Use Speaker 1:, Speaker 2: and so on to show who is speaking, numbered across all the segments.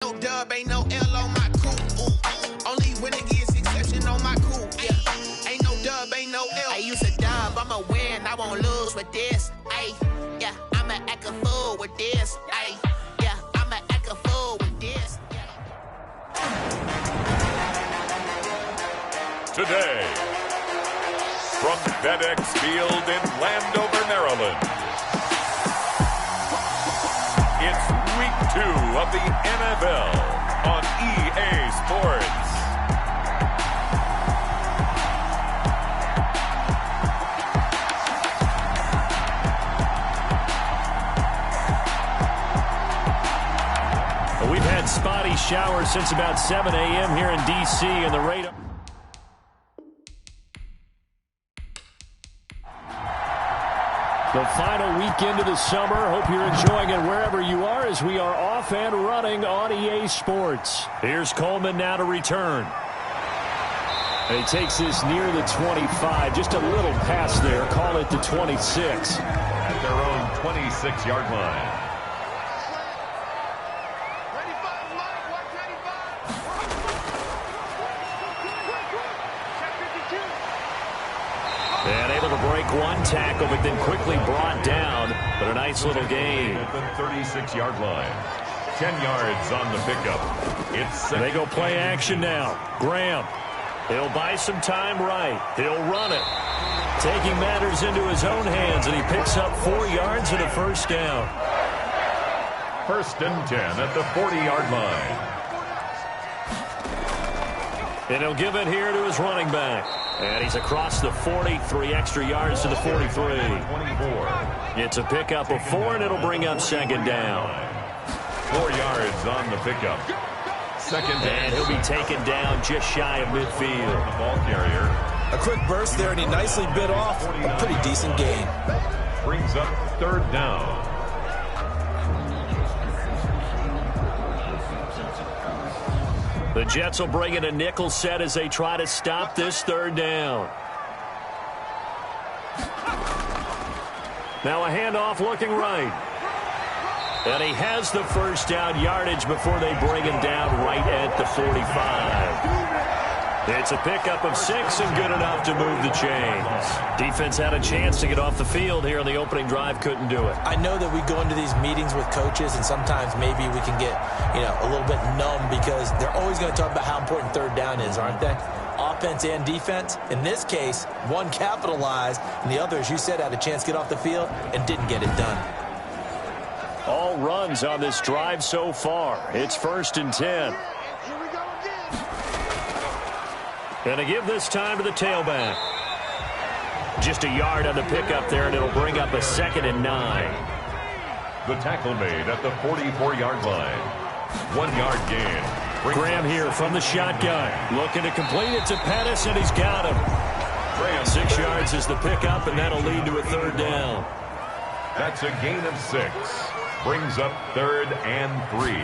Speaker 1: No dub, ain't no L on my coupe. Only when it gets exception on my coupe. Yeah, ain't no dub, ain't no L. I use a dub, I'ma win, I won't lose with this. Ay, yeah, I'ma act a fool with this. Ay, yeah, I'ma act a fool with this.
Speaker 2: Today, from FedEx Field in Landover, Maryland, it's Week 2 of the NFL on EA Sports.
Speaker 3: We've had spotty showers since about 7 a.m. here in D.C. and the radar. The final weekend of the summer. Hope you're enjoying it wherever you are as we are off and running on EA Sports. Here's Coleman now to return. And he takes this near the 25. Just a little pass there. Call it the 26.
Speaker 2: At their own 26-yard line.
Speaker 3: And able to break one tackle, but then quickly brought down. But a nice little gain.
Speaker 2: At the 36-yard line. 10 yards on the pickup.
Speaker 3: They go play action now. Graham. He'll buy some time right. He'll run it. Taking matters into his own hands, and he picks up 4 yards and a first down.
Speaker 2: 1st and 10 at the 40-yard line.
Speaker 3: And he'll give it here to his running back. And he's across the 40, 3 extra yards to the 43.
Speaker 2: 24.
Speaker 3: It's a pickup of 4, and it'll bring up 2nd down.
Speaker 2: 4 yards on the pickup. 2nd down.
Speaker 3: And he'll be taken down just shy of midfield.
Speaker 2: The ball carrier.
Speaker 4: A quick burst there, and he nicely bit off a pretty decent gain.
Speaker 2: Brings up 3rd down.
Speaker 3: The Jets will bring in a nickel set as they try to stop this 3rd down. Now a handoff looking right. And he has the first down yardage before they bring him down right at the 45. It's a pickup of 6 and good enough to move the chains. Defense had a chance to get off the field here on the opening drive, couldn't do it.
Speaker 4: I know that we go into these meetings with coaches, and sometimes maybe we can get, a little bit numb because they're always going to talk about how important 3rd down is, aren't they? Offense and defense. In this case, one capitalized, and the other, as you said, had a chance to get off the field and didn't get it done.
Speaker 3: All runs on this drive so far. It's 1st and 10. And to give this time to the tailback. Just a yard on the pickup there, and it'll bring up a 2nd and 9.
Speaker 2: The tackle made at the 44-yard line. 1 yard gain.
Speaker 3: Graham here from the shotgun. Looking to complete it to Pettis, and he's got him. 6 yards is the pickup, and that'll lead to a 3rd down.
Speaker 2: That's a gain of 6. Brings up 3rd and 3.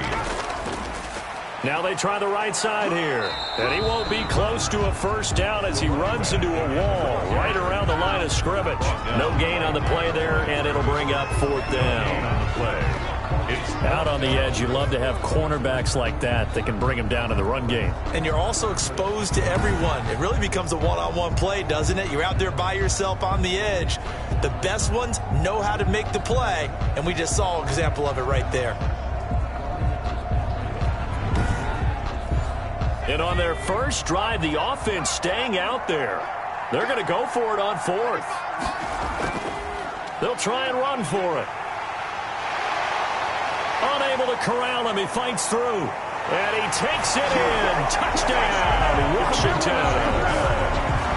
Speaker 3: Now they try the right side here. And he won't be close to a first down as he runs into a wall right around the line of scrimmage. No gain on the play there, and it'll bring up 4th down.
Speaker 2: On the play.
Speaker 3: It's out on the edge. You love to have cornerbacks like that can bring him down in the run game.
Speaker 4: And you're also exposed to everyone. It really becomes a one-on-one play, doesn't it? You're out there by yourself on the edge. The best ones know how to make the play, and we just saw an example of it right there.
Speaker 3: And on their first drive, the offense staying out there. They're going to go for it on 4th. They'll try and run for it. Unable to corral him. He fights through. And he takes it in. Touchdown, Washington.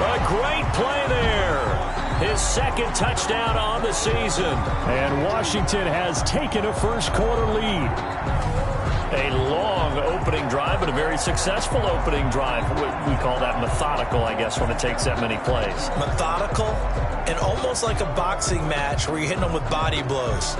Speaker 3: A great play there. His 2nd touchdown on the season. And Washington has taken a first-quarter lead. A long opening drive, but a very successful opening drive. We call that methodical, I guess, when it takes that many plays.
Speaker 4: Methodical and almost like a boxing match where you're hitting them with body blows.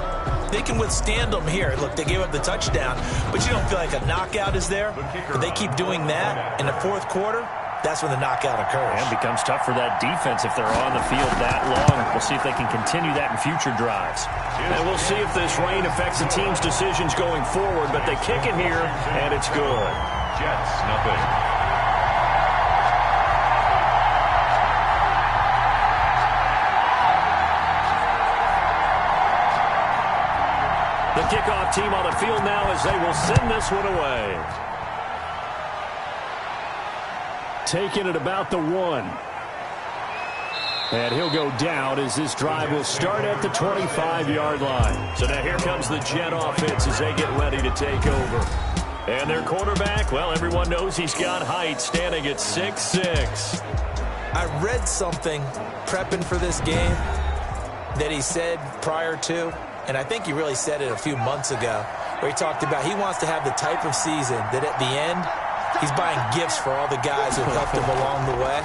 Speaker 4: They can withstand them here. Look, they gave up the touchdown, but you don't feel like a knockout is there. But they keep doing that in the 4th quarter. that's when the knockout occurs.
Speaker 3: And it becomes tough for that defense if they're on the field that long. We'll see if they can continue that in future drives. And we'll see if this rain affects the team's decisions going forward, but they kick it here, and it's good.
Speaker 2: Jets, nothing.
Speaker 3: The kickoff team on the field now as they will send this one away. Taking it about the 1. And he'll go down as this drive will start at the 25-yard line. So now here comes the Jet offense as they get ready to take over. And their quarterback, well, everyone knows he's got height, standing at 6'6".
Speaker 4: I read something prepping for this game that he said prior to, and I think he really said it a few months ago, where he talked about he wants to have the type of season that at the end, he's buying gifts for all the guys who helped him along the way.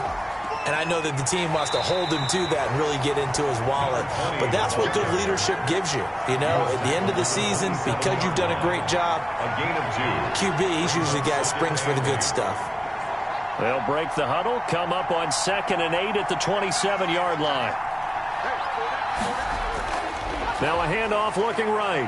Speaker 4: And I know that the team wants to hold him to that and really get into his wallet. But that's what good leadership gives you. You know, at the end of the season, because you've done a great job, QB, he's usually the guy who springs for the good stuff.
Speaker 3: They'll break the huddle, come up on 2nd and 8 at the 27-yard line. Now a handoff looking right.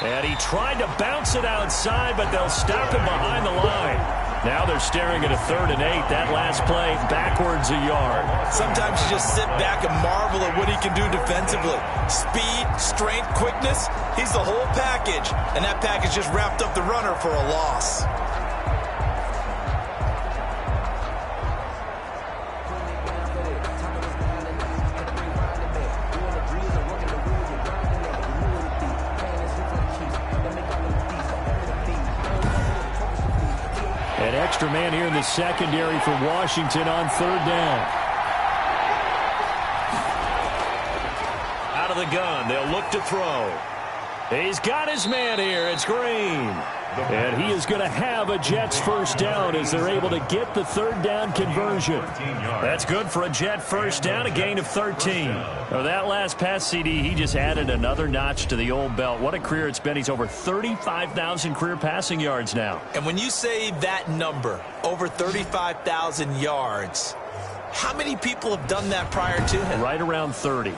Speaker 3: And he tried to bounce it outside, but they'll stop him behind the line. Now they're staring at a 3rd and 8. That last play backwards a yard.
Speaker 4: Sometimes you just sit back and marvel at what he can do defensively. Speed, strength, quickness. He's the whole package. And that package just wrapped up the runner for a loss.
Speaker 3: An extra man here in the secondary for Washington on 3rd down. Out of the gun, they'll look to throw. He's got his man here. It's Green. And he is going to have a Jets first down as they're able to get the 3rd down conversion. That's good for a Jet first down, a gain of 13. Now, that last pass, CD, he just added another notch to the old belt. What a career it's been. He's over 35,000 career passing yards now.
Speaker 4: And when you say that number, over 35,000 yards, how many people have done that prior to him?
Speaker 3: Right around 30.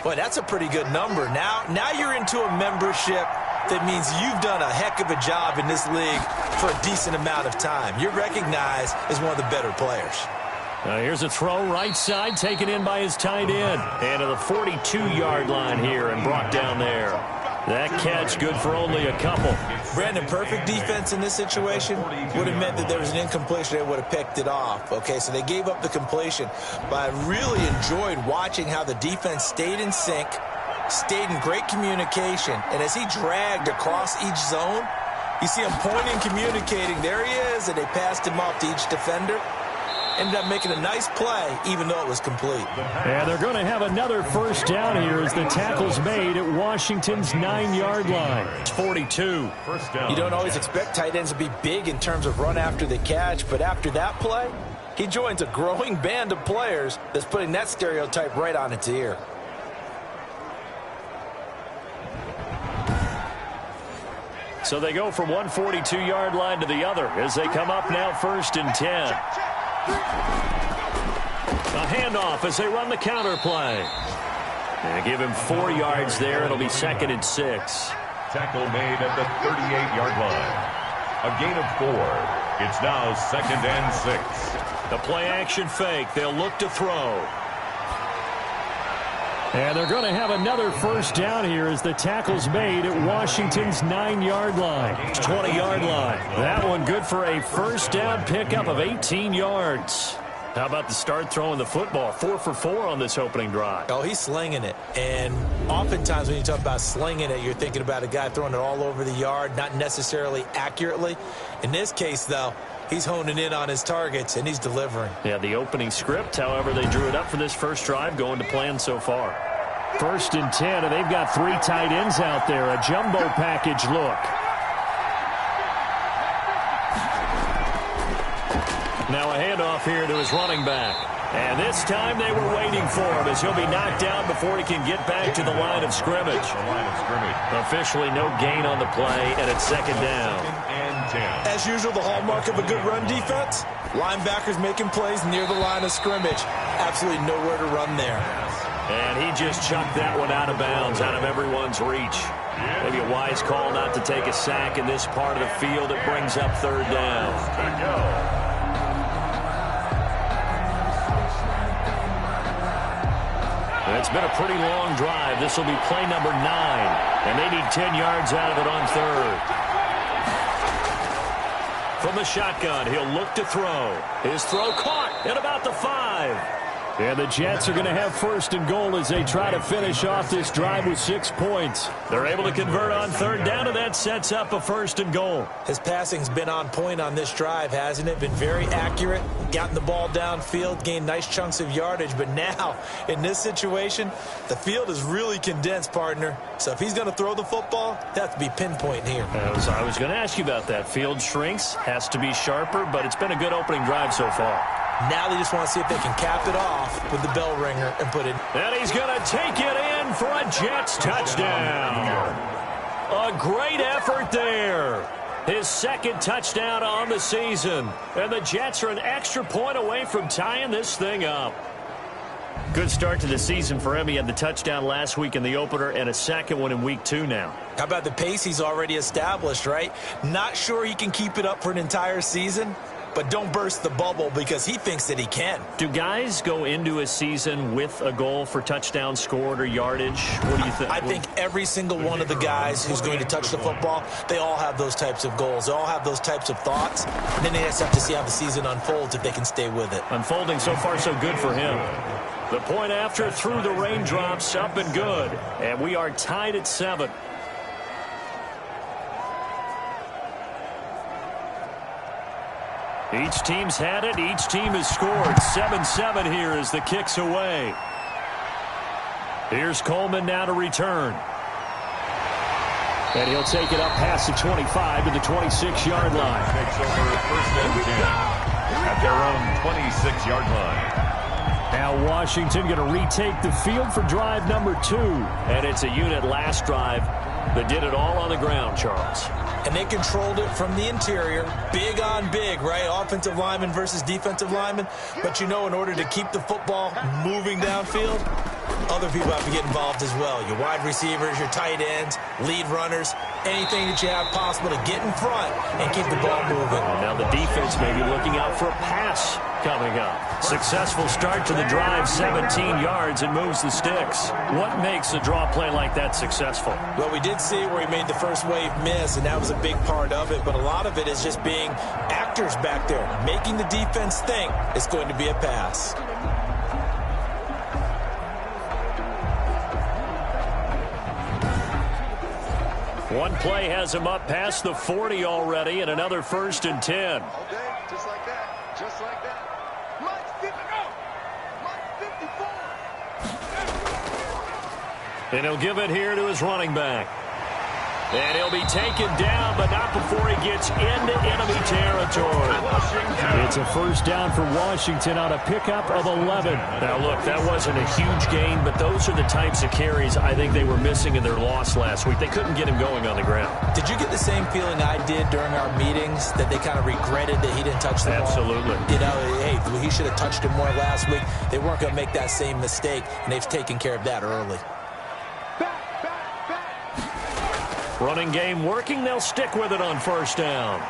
Speaker 4: Boy, that's a pretty good number. Now you're into a membership that means you've done a heck of a job in this league for a decent amount of time. You're recognized as one of the better players.
Speaker 3: Here's a throw right side, taken in by his tight end. And to the 42-yard line here and brought down there. That catch good for only a couple.
Speaker 4: Brandon, perfect defense in this situation would have meant that there was an incompletion. They would have picked it off. Okay, so they gave up the completion. But I really enjoyed watching how the defense stayed in sync, stayed in great communication. And as he dragged across each zone, you see him pointing, communicating. There he is, and they passed him off to each defender. Ended up making a nice play, even though it was complete.
Speaker 3: And they're going to have another first down here as the tackle's made at Washington's 9-yard line. It's 42.
Speaker 2: First down.
Speaker 4: You don't always expect tight ends to be big in terms of run after the catch, but after that play, he joins a growing band of players that's putting that stereotype right on its ear.
Speaker 3: So they go from one 42-yard line to the other as they come up now 1st and 10. A handoff as they run the counter play. And give him 4 yards there. It'll be 2nd and 6.
Speaker 2: Tackle made at the 38-yard line. A gain of 4. It's now 2nd and 6.
Speaker 3: The play action fake. They'll look to throw. And they're going to have another first down here as the tackle's made at Washington's 9-yard line. 20-yard line. That one good for a first down pickup of 18 yards. How about the start throwing the football? 4 for 4 on this opening drive.
Speaker 4: Oh, he's slinging it. And oftentimes when you talk about slinging it, you're thinking about a guy throwing it all over the yard, not necessarily accurately. In this case, though, he's honing in on his targets, and he's delivering.
Speaker 3: Yeah, the opening script, however, they drew it up for this first drive, going to plan so far. 1st and 10, and they've got 3 tight ends out there. A jumbo package look. Now a handoff here to his running back. And this time they were waiting for him as he'll be knocked down before he can get back to the line of scrimmage. Officially no gain on the play, and it's 2nd down.
Speaker 4: As usual, the hallmark of a good run defense, linebackers making plays near the line of scrimmage. Absolutely nowhere to run there.
Speaker 3: And he just chucked that one out of bounds, out of everyone's reach. Maybe a wise call not to take a sack in this part of the field. It brings up third down. It's been a pretty long drive. This will be play number 9. And they need 10 yards out of it on third. From the shotgun, he'll look to throw. His throw caught at about the 5. And the Jets are going to have first and goal as they try to finish off this drive with 6 points. They're able to convert on third down, and that sets up a first and goal.
Speaker 4: His passing's been on point on this drive, hasn't it? Been very accurate, gotten the ball downfield, gained nice chunks of yardage. But now, in this situation, the field is really condensed, partner. So if he's going to throw the football, that has to be pinpoint here.
Speaker 3: I was going to ask you about that. Field shrinks, has to be sharper, but it's been a good opening drive so far.
Speaker 4: Now they just want to see if they can cap it off with the bell ringer and put it.
Speaker 3: And he's going to take it in for a Jets touchdown. A great effort there. His second touchdown on the season. And the Jets are an extra point away from tying this thing up. Good start to the season for him. He had the touchdown last week in the opener and a second one in week 2 now.
Speaker 4: How about the pace he's already established, right? Not sure he can keep it up for an entire season, but don't burst the bubble because he thinks that he can.
Speaker 3: Do guys go into a season with a goal for touchdown scored or yardage? What do you think?
Speaker 4: I think every single one of the guys who's going to touch the football, they all have those types of goals. They all have those types of thoughts. And then they just have to see how the season unfolds if they can stay with it.
Speaker 3: Unfolding so far so good for him. The point after through the raindrops, up and good. And we are tied at 7. Each team's had it. Each team has scored. 7-7 here as the kick's away. Here's Coleman now to return. And he'll take it up past the 25 to the 26-yard line.
Speaker 2: Takes over first and 10 at their own 26-yard line.
Speaker 3: Now Washington going to retake the field for drive number 2. And it's a unit last drive that did it all on the ground, Charles.
Speaker 4: And they controlled it from the interior. Big on big, right? Offensive lineman versus defensive lineman. But, you know, in order to keep the football moving downfield, other people have to get involved as well. Your wide receivers, your tight ends, lead runners, anything that you have possible to get in front and keep the ball moving.
Speaker 3: And now the defense may be looking out for a pass coming up. Successful start to the drive, 17 yards, and moves the sticks. What makes a draw play like that successful?
Speaker 4: Well, we did see where he made the first wave miss, and that was a big part of it. But a lot of it is just being actors back there, making the defense think it's going to be a pass.
Speaker 3: One play has him up past the 40 already, and another first and 10.
Speaker 5: All day, just like that, just like that. Mike 54.
Speaker 3: And he'll give it here to his running back. And he'll be taken down, but not before he gets into enemy territory. It's a first down for Washington on a pickup of 11. Now, look, that wasn't a huge gain, but those are the types of carries I think they were missing in their loss last week. They couldn't get him going on the ground.
Speaker 4: Did you get the same feeling I did during our meetings, that they kind of regretted that he didn't touch the ball?
Speaker 3: Absolutely.
Speaker 4: You know, hey, he should have touched it more last week. They weren't going to make that same mistake, and they've taken care of that early.
Speaker 3: Running game working. They'll stick with it on first down.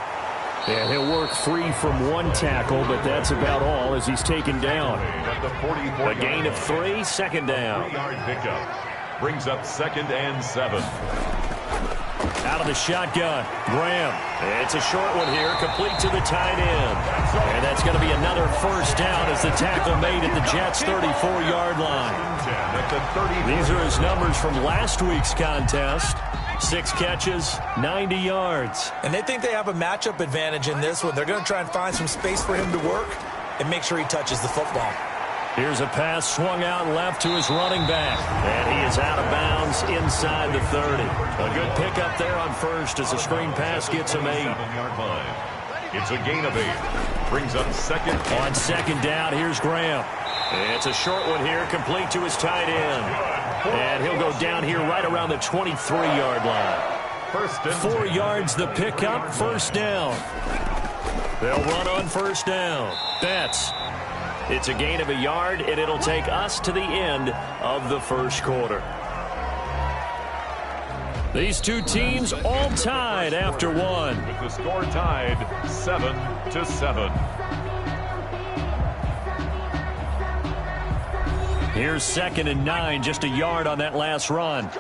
Speaker 3: And he'll work free from one tackle, but that's about all as he's taken down. A gain of 3, second down.
Speaker 2: 3-yard pickup brings up 2nd and 7.
Speaker 3: Out of the shotgun, Graham. It's a short one here, complete to the tight end. And that's going to be another first down as the tackle made at the Jets' 34-yard line. These are his numbers from last week's contest. 6 catches, 90 yards.
Speaker 4: And they think they have a matchup advantage in this one. They're going to try and find some space for him to work and make sure he touches the football.
Speaker 3: Here's a pass swung out left to his running back. And he is out of bounds inside the 30. A good pickup there on first as the screen pass gets him 8.
Speaker 2: It's a gain of 8. Brings up 2nd.
Speaker 3: On second down, here's Graham. It's a short one here, complete to his tight end. And he'll go down here right around the 23-yard line.
Speaker 2: First and
Speaker 3: 4 yards the pickup, first down. They'll run on first down. Betts. It's a gain of a yard, and it'll take us to the end of the first quarter. These two teams all tied after one.
Speaker 2: With the score tied 7-7.
Speaker 3: Here's 2nd and 9, just a yard on that last run.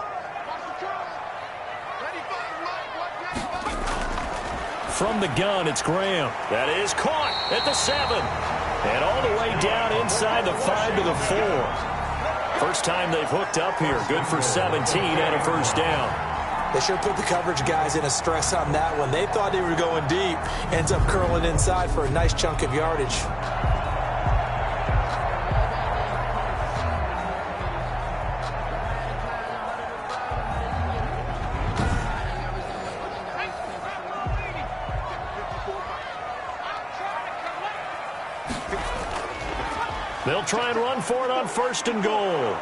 Speaker 3: From the gun, it's Graham. That is caught at the 7. And all the way down inside the 5 to the 4. First time they've hooked up here. Good for 17 and a first down.
Speaker 4: They sure put the coverage guys in a stress on that one. They thought they were going deep. Ends up curling inside for a nice chunk of yardage.
Speaker 3: They'll try and run for it on first and goal.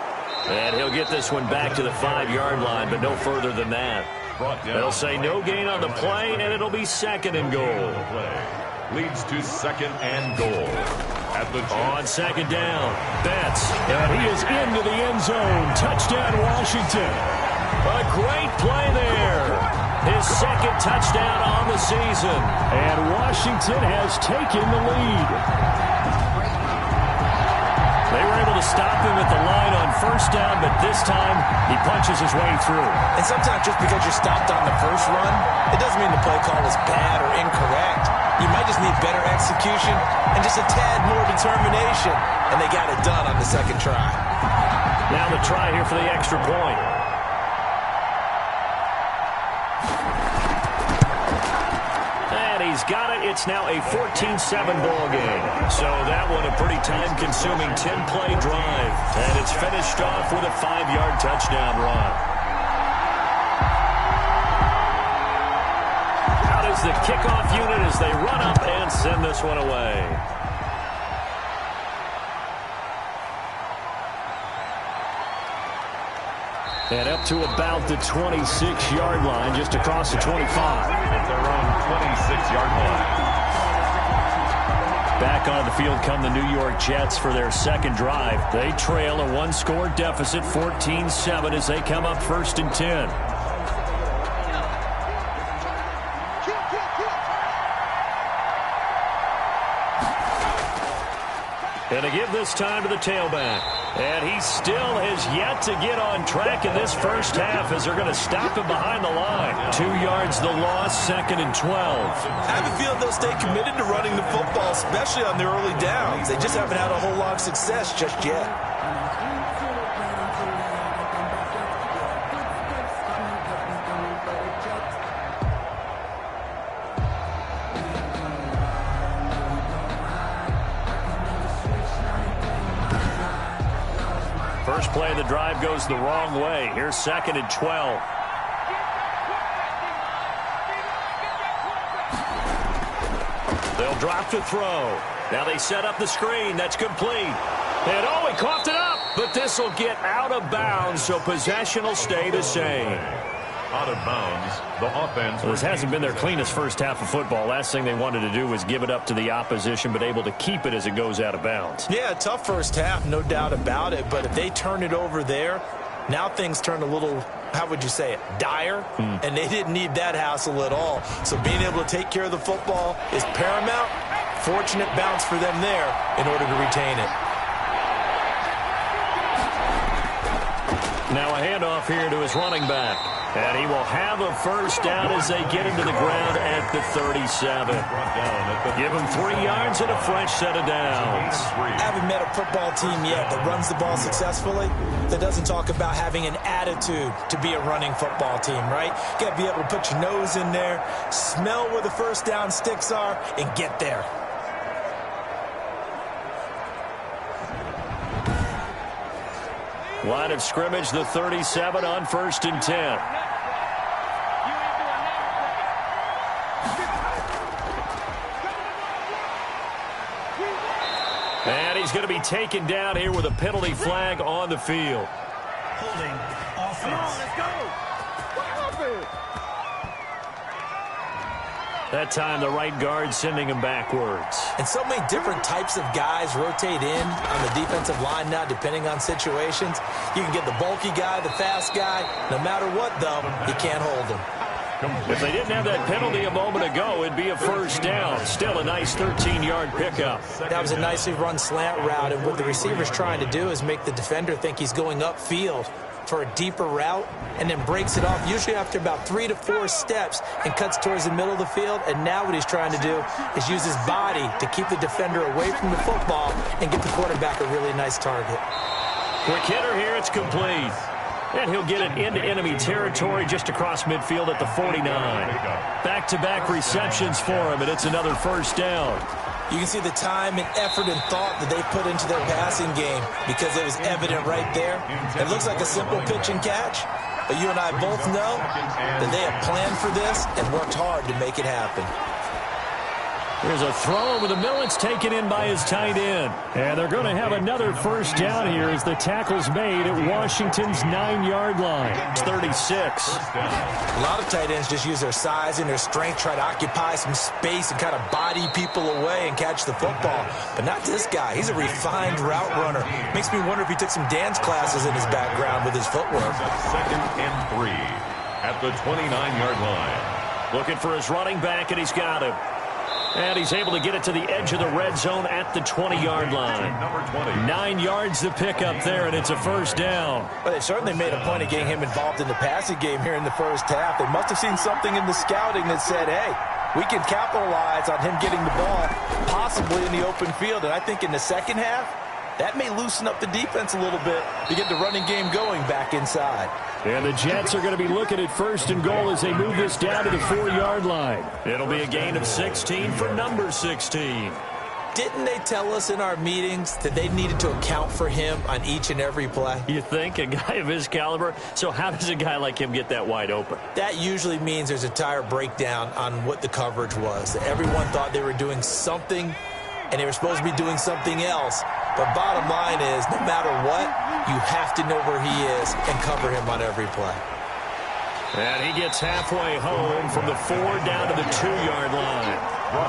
Speaker 3: And he'll get this one back to the 5-yard line, but no further than that. They'll say no gain on the play, and it'll be 2nd and goal.
Speaker 2: Leads to 2nd and goal.
Speaker 3: On 2nd down, Betts. And he is into the end zone. Touchdown, Washington. A great play there. His 2nd touchdown on the season. And Washington has taken the lead. They were able to stop him at the line on first down, but this time he punches his way through.
Speaker 4: And sometimes just because you're stopped on the first run, it doesn't mean the play call was bad or incorrect. You might just need better execution and just a tad more determination. And they got it done on the 2nd try.
Speaker 3: Now the try here for the extra point. He's got it. It's now a 14-7 ball game. So that one a pretty time-consuming 10-play drive. And it's finished off with a 5-yard touchdown run. Out is the kickoff unit as they run up and send this one away. And up to about the 26-yard line, just across the 25.
Speaker 2: At their own 26-yard line.
Speaker 3: Back on the field come the New York Jets for their 2nd drive. They trail a 1-score deficit, 14-7, as they come up 1st and 10. And they give this time to the tailback. And he still has yet to get on track in this first half as they're going to stop him behind the line. 2 yards the loss, 2nd and 12.
Speaker 4: I have a feeling they'll stay committed to running the football, especially on their early downs. They just haven't had a whole lot of success just yet.
Speaker 3: First play of the drive goes the wrong way. Here's 2nd and 12. They'll drop to throw. Now they set up the screen. That's complete. And oh, he coughed it up. But this will get out of bounds, so possession will stay the same.
Speaker 2: Out of bounds, the offense.
Speaker 3: Well, this hasn't been their cleanest first half of football. Last thing they wanted to do was give it up to the opposition, but able to keep it as it goes out of bounds.
Speaker 4: Yeah, tough first half, no doubt about it. But if they turn it over there, now things turn a little, how would you say it, dire. And they didn't need that hassle at all. So being able to take care of the football is paramount. Fortunate bounce for them there in order to retain it.
Speaker 3: Now a handoff here to his running back. And he will have a first down as they get him to the ground at the 37. Give him 3 yards and a fresh set of downs.
Speaker 4: I haven't met a football team yet that runs the ball successfully, that doesn't talk about having an attitude to be a running football team, right? You got to be able to put your nose in there, smell where the first down sticks are, and get there.
Speaker 3: Line of scrimmage, the 37 on 1st and 10. And he's going to be taken down here with a penalty flag on the field.
Speaker 6: Holding offense. Come on, let's go. What happened?
Speaker 3: That time the right guard sending him backwards.
Speaker 4: And so many different types of guys rotate in on the defensive line now, depending on situations. You can get the bulky guy, the fast guy. No matter what, though, you can't hold him.
Speaker 3: If they didn't have that penalty a moment ago, it'd be a first down. Still a nice 13-yard pickup.
Speaker 4: That was a nicely run slant route, and what the receiver's trying to do is make the defender think he's going upfield for a deeper route, and then breaks it off, usually after about 3 to 4 steps, and cuts towards the middle of the field. And now what he's trying to do is use his body to keep the defender away from the football and get the quarterback a really nice target.
Speaker 3: Quick hitter here, it's complete. And he'll get it into enemy territory just across midfield at the 49. Back-to-back receptions for him, and it's another first down.
Speaker 4: You can see the time and effort and thought that they put into their passing game because it was evident right there. It looks like a simple pitch and catch, but you and I both know that they have planned for this and worked hard to make it happen.
Speaker 3: There's a throw over the middle. It's taken in by his tight end. And they're going to have another first down here as the tackle's made at Washington's 9-yard line. It's 36.
Speaker 4: A lot of tight ends just use their size and their strength, try to occupy some space and kind of body people away and catch the football. But not this guy. He's a refined route runner. Makes me wonder if he took some dance classes in his background with his footwork.
Speaker 2: 2nd and 3 at the 29-yard line.
Speaker 3: Looking for his running back, and he's got him. And he's able to get it to the edge of the red zone at the 20-yard line. 9 yards to pick up there, and it's a first down.
Speaker 4: Well, they certainly made a point of getting him involved in the passing game here in the first half. They must have seen something in the scouting that said, hey, we can capitalize on him getting the ball, possibly in the open field. And I think in the second half, that may loosen up the defense a little bit to get the running game going back inside.
Speaker 3: And the Jets are going to be looking at 1st and goal as they move this down to the 4-yard line. It'll be a gain of 16 for number 16.
Speaker 4: Didn't they tell us in our meetings that they needed to account for him on each and every play?
Speaker 3: You think? A guy of his caliber? So how does a guy like him get that wide open?
Speaker 4: That usually means there's a entire breakdown on what the coverage was. Everyone thought they were doing something, and they were supposed to be doing something else. But bottom line is, no matter what, you have to know where he is and cover him on every play.
Speaker 3: And he gets halfway home from the 4 down to the 2-yard line.
Speaker 4: Well,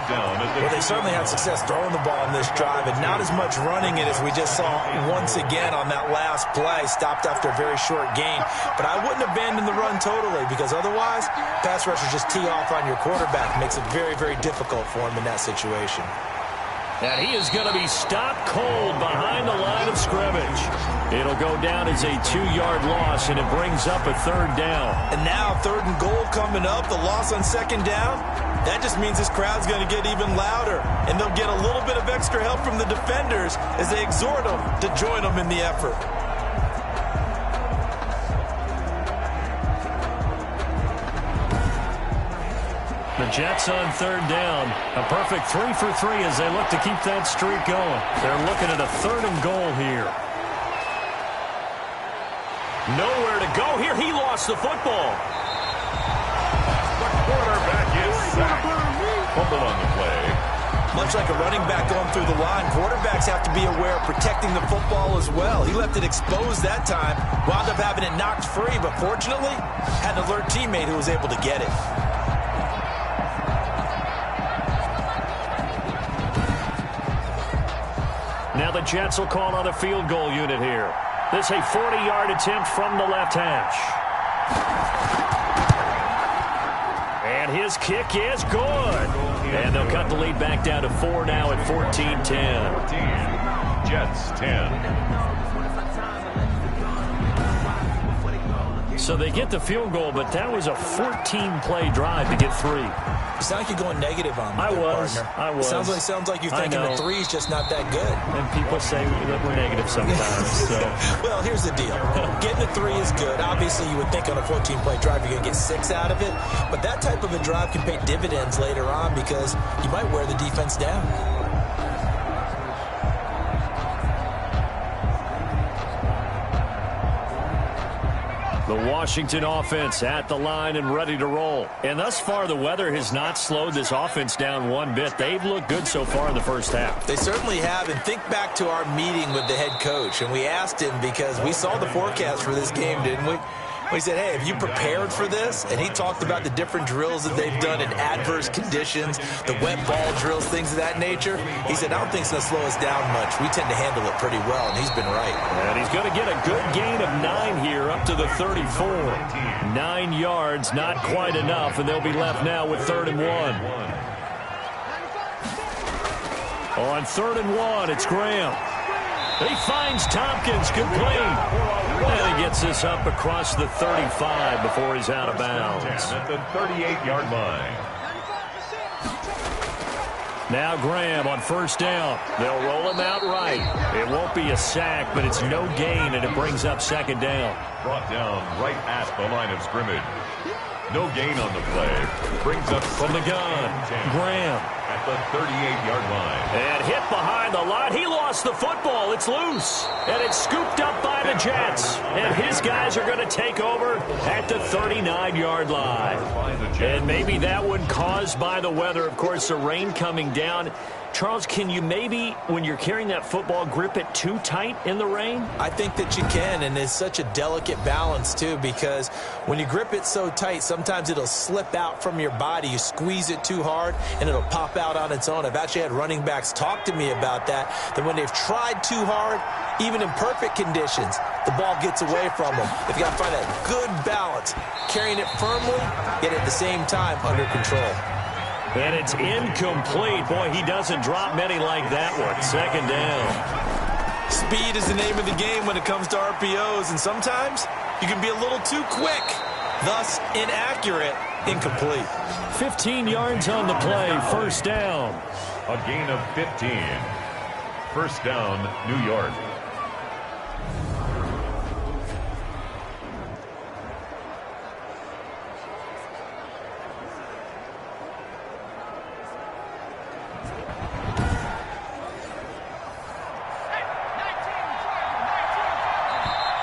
Speaker 4: they certainly had success throwing the ball in this drive, and not as much running it as we just saw once again on that last play. Stopped after a very short gain. But I wouldn't abandon the run totally, because otherwise, pass rushers just tee off on your quarterback. Makes it very, very difficult for him in that situation.
Speaker 3: And he is going to be stopped cold behind the line of scrimmage. It'll go down as a 2-yard loss, and it brings up a 3rd down.
Speaker 4: And now 3rd and goal coming up, the loss on 2nd down. That just means this crowd's going to get even louder, and they'll get a little bit of extra help from the defenders as they exhort them to join them in the effort.
Speaker 3: The Jets on 3rd down. A perfect 3 for 3 as they look to keep that streak going. They're looking at a 3rd and goal here. Nowhere to go here. He lost the football.
Speaker 2: The quarterback is sacked. Fumble on the play.
Speaker 4: Much like a running back going through the line, quarterbacks have to be aware of protecting the football as well. He left it exposed that time, wound up having it knocked free, but fortunately, had an alert teammate who was able to get it.
Speaker 3: Now the Jets will call on a field goal unit here. This a 40-yard attempt from the left hash. And his kick is good. And they'll cut the lead back down to 4 now at 14-10.
Speaker 2: 14. Jets 10.
Speaker 3: So they get the field goal, but that was a 14-play drive to get 3.
Speaker 4: You sound like you're going negative on me,
Speaker 3: I was.
Speaker 4: Sounds like you're thinking the 3's just not that good.
Speaker 3: And people say that we're negative sometimes. So.
Speaker 4: Well, here's the deal. Getting the 3 is good. Obviously, you would think on a 14-play drive you're going to get 6 out of it. But that type of a drive can pay dividends later on because you might wear the defense down.
Speaker 3: The Washington offense at the line and ready to roll. And thus far, the weather has not slowed this offense down one bit. They've looked good so far in the first half.
Speaker 4: They certainly have. And think back to our meeting with the head coach. And we asked him because we saw the forecast for this game, didn't we? He said, hey, have you prepared for this? And he talked about the different drills that they've done in adverse conditions, the wet ball drills, things of that nature. He said, I don't think it's going to slow us down much. We tend to handle it pretty well, and he's been right.
Speaker 3: And he's going to get a good gain of 9 here up to the 34. 9 yards, not quite enough, and they'll be left now with 3rd and 1. On 3rd and 1, it's Graham. He finds Tompkins, complete. And he gets this up across the 35 before he's out of bounds.
Speaker 2: At the 38-yard line.
Speaker 3: Now Graham on 1st down. They'll roll him out right. It won't be a sack, but it's no gain, and it brings up 2nd down.
Speaker 2: Brought down right at the line of scrimmage. No gain on the play. Brings up
Speaker 3: from the gun. Graham
Speaker 2: at the 38-yard line.
Speaker 3: And hit behind the line. He lost the football. It's loose. And it's scooped up by the Jets. And his guys are going to take over at the 39-yard line. And maybe that one caused by the weather. Of course, the rain coming down. Charles, can you maybe, when you're carrying that football, grip it too tight in the rain?
Speaker 4: I think that you can, and it's such a delicate balance, too, because when you grip it so tight, sometimes it'll slip out from your body. You squeeze it too hard, and it'll pop out on its own. I've actually had running backs talk to me about that when they've tried too hard, even in perfect conditions, the ball gets away from them. They've got to find that good balance, carrying it firmly, yet at the same time under control.
Speaker 3: And it's incomplete. Boy, he doesn't drop many like that one. 2nd down.
Speaker 4: Speed is the name of the game when it comes to RPOs, and sometimes you can be a little too quick, thus inaccurate, incomplete.
Speaker 3: 15 yards on the play, 1st down.
Speaker 2: A gain of 15. 1st down, New York.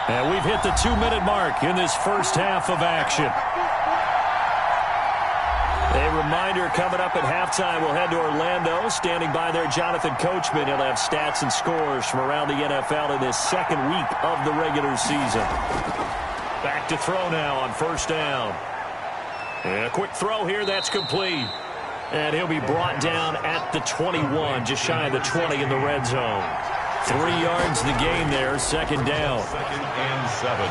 Speaker 3: And we've hit the 2-minute mark in this first half of action. A reminder coming up at halftime, we'll head to Orlando. Standing by there, Jonathan Coachman. He'll have stats and scores from around the NFL in this 2nd week of the regular season. Back to throw now on 1st down. And a quick throw here, that's complete. And he'll be brought down at the 21, just shy of the 20 in the red zone. 3 yards the gain there, 2nd down.
Speaker 2: 2nd and 7.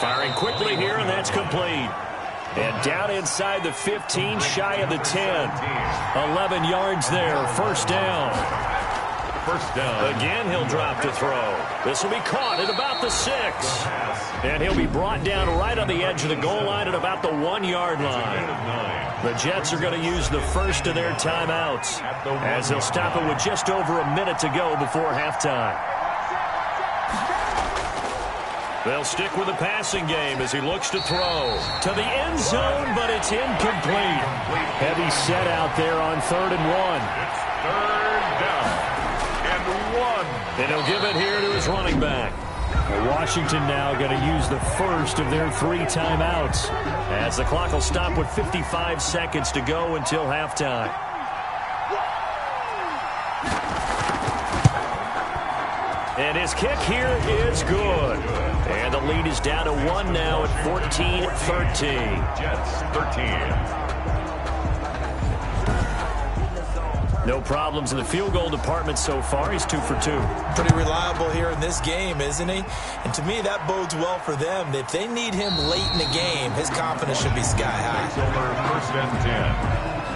Speaker 3: Firing quickly here, and that's complete. And down inside the 15, shy of the 10. 11 yards there, 1st down.
Speaker 2: 1st down.
Speaker 3: Again, he'll drop to throw. This will be caught at about the 6. And he'll be brought down right on the edge of the goal line at about the 1-yard line. The Jets are going to use the first of their timeouts as they'll stop it with just over a minute to go before halftime. They'll stick with the passing game as he looks to throw to the end zone, but it's incomplete. Heavy set out there on 3rd and 1.
Speaker 2: It's 3rd down and 1.
Speaker 3: And he'll give it here to his running back. Washington now going to use the first of their 3 timeouts as the clock will stop with 55 seconds to go until halftime. And his kick here is good. And the lead is down to 1 now at 14-13.
Speaker 2: Jets 13.
Speaker 3: No problems in the field goal department so far. He's 2 for 2.
Speaker 4: Pretty reliable here in this game, isn't he? And to me, that bodes well for them. If they need him late in the game, his confidence should be sky high.
Speaker 2: Over 1st and 10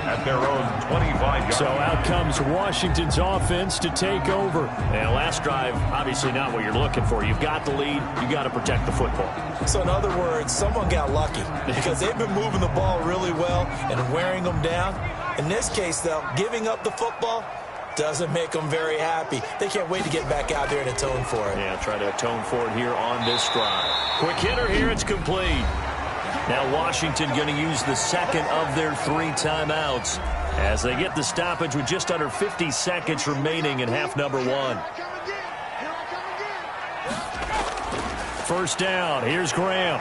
Speaker 2: at their own 25-yard.
Speaker 3: So out comes Washington's offense to take over. And last drive, obviously not what you're looking for. You've got the lead. You've got to protect the football.
Speaker 4: So in other words, someone got lucky because they've been moving the ball really well and wearing them down. In this case, though, giving up the football doesn't make them very happy. They can't wait to get back out there and atone for it.
Speaker 3: Yeah, try to atone for it here on this drive. Quick hitter here, it's complete. Now Washington going to use the 2nd of their 3 timeouts as they get the stoppage with just under 50 seconds remaining in half number 1. 1st down, here's Graham.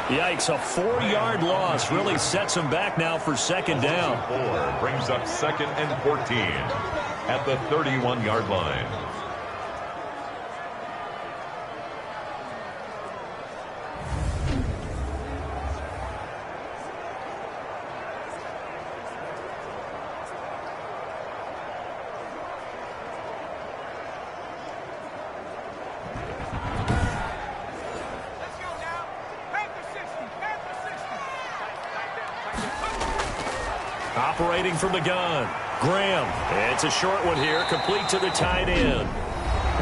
Speaker 3: Yikes, a 4-yard loss really sets him back now for 2nd down.
Speaker 2: 4 brings up 2nd and 14 at the 31-yard line.
Speaker 3: Operating from the gun, Graham. It's a short one here, complete to the tight end.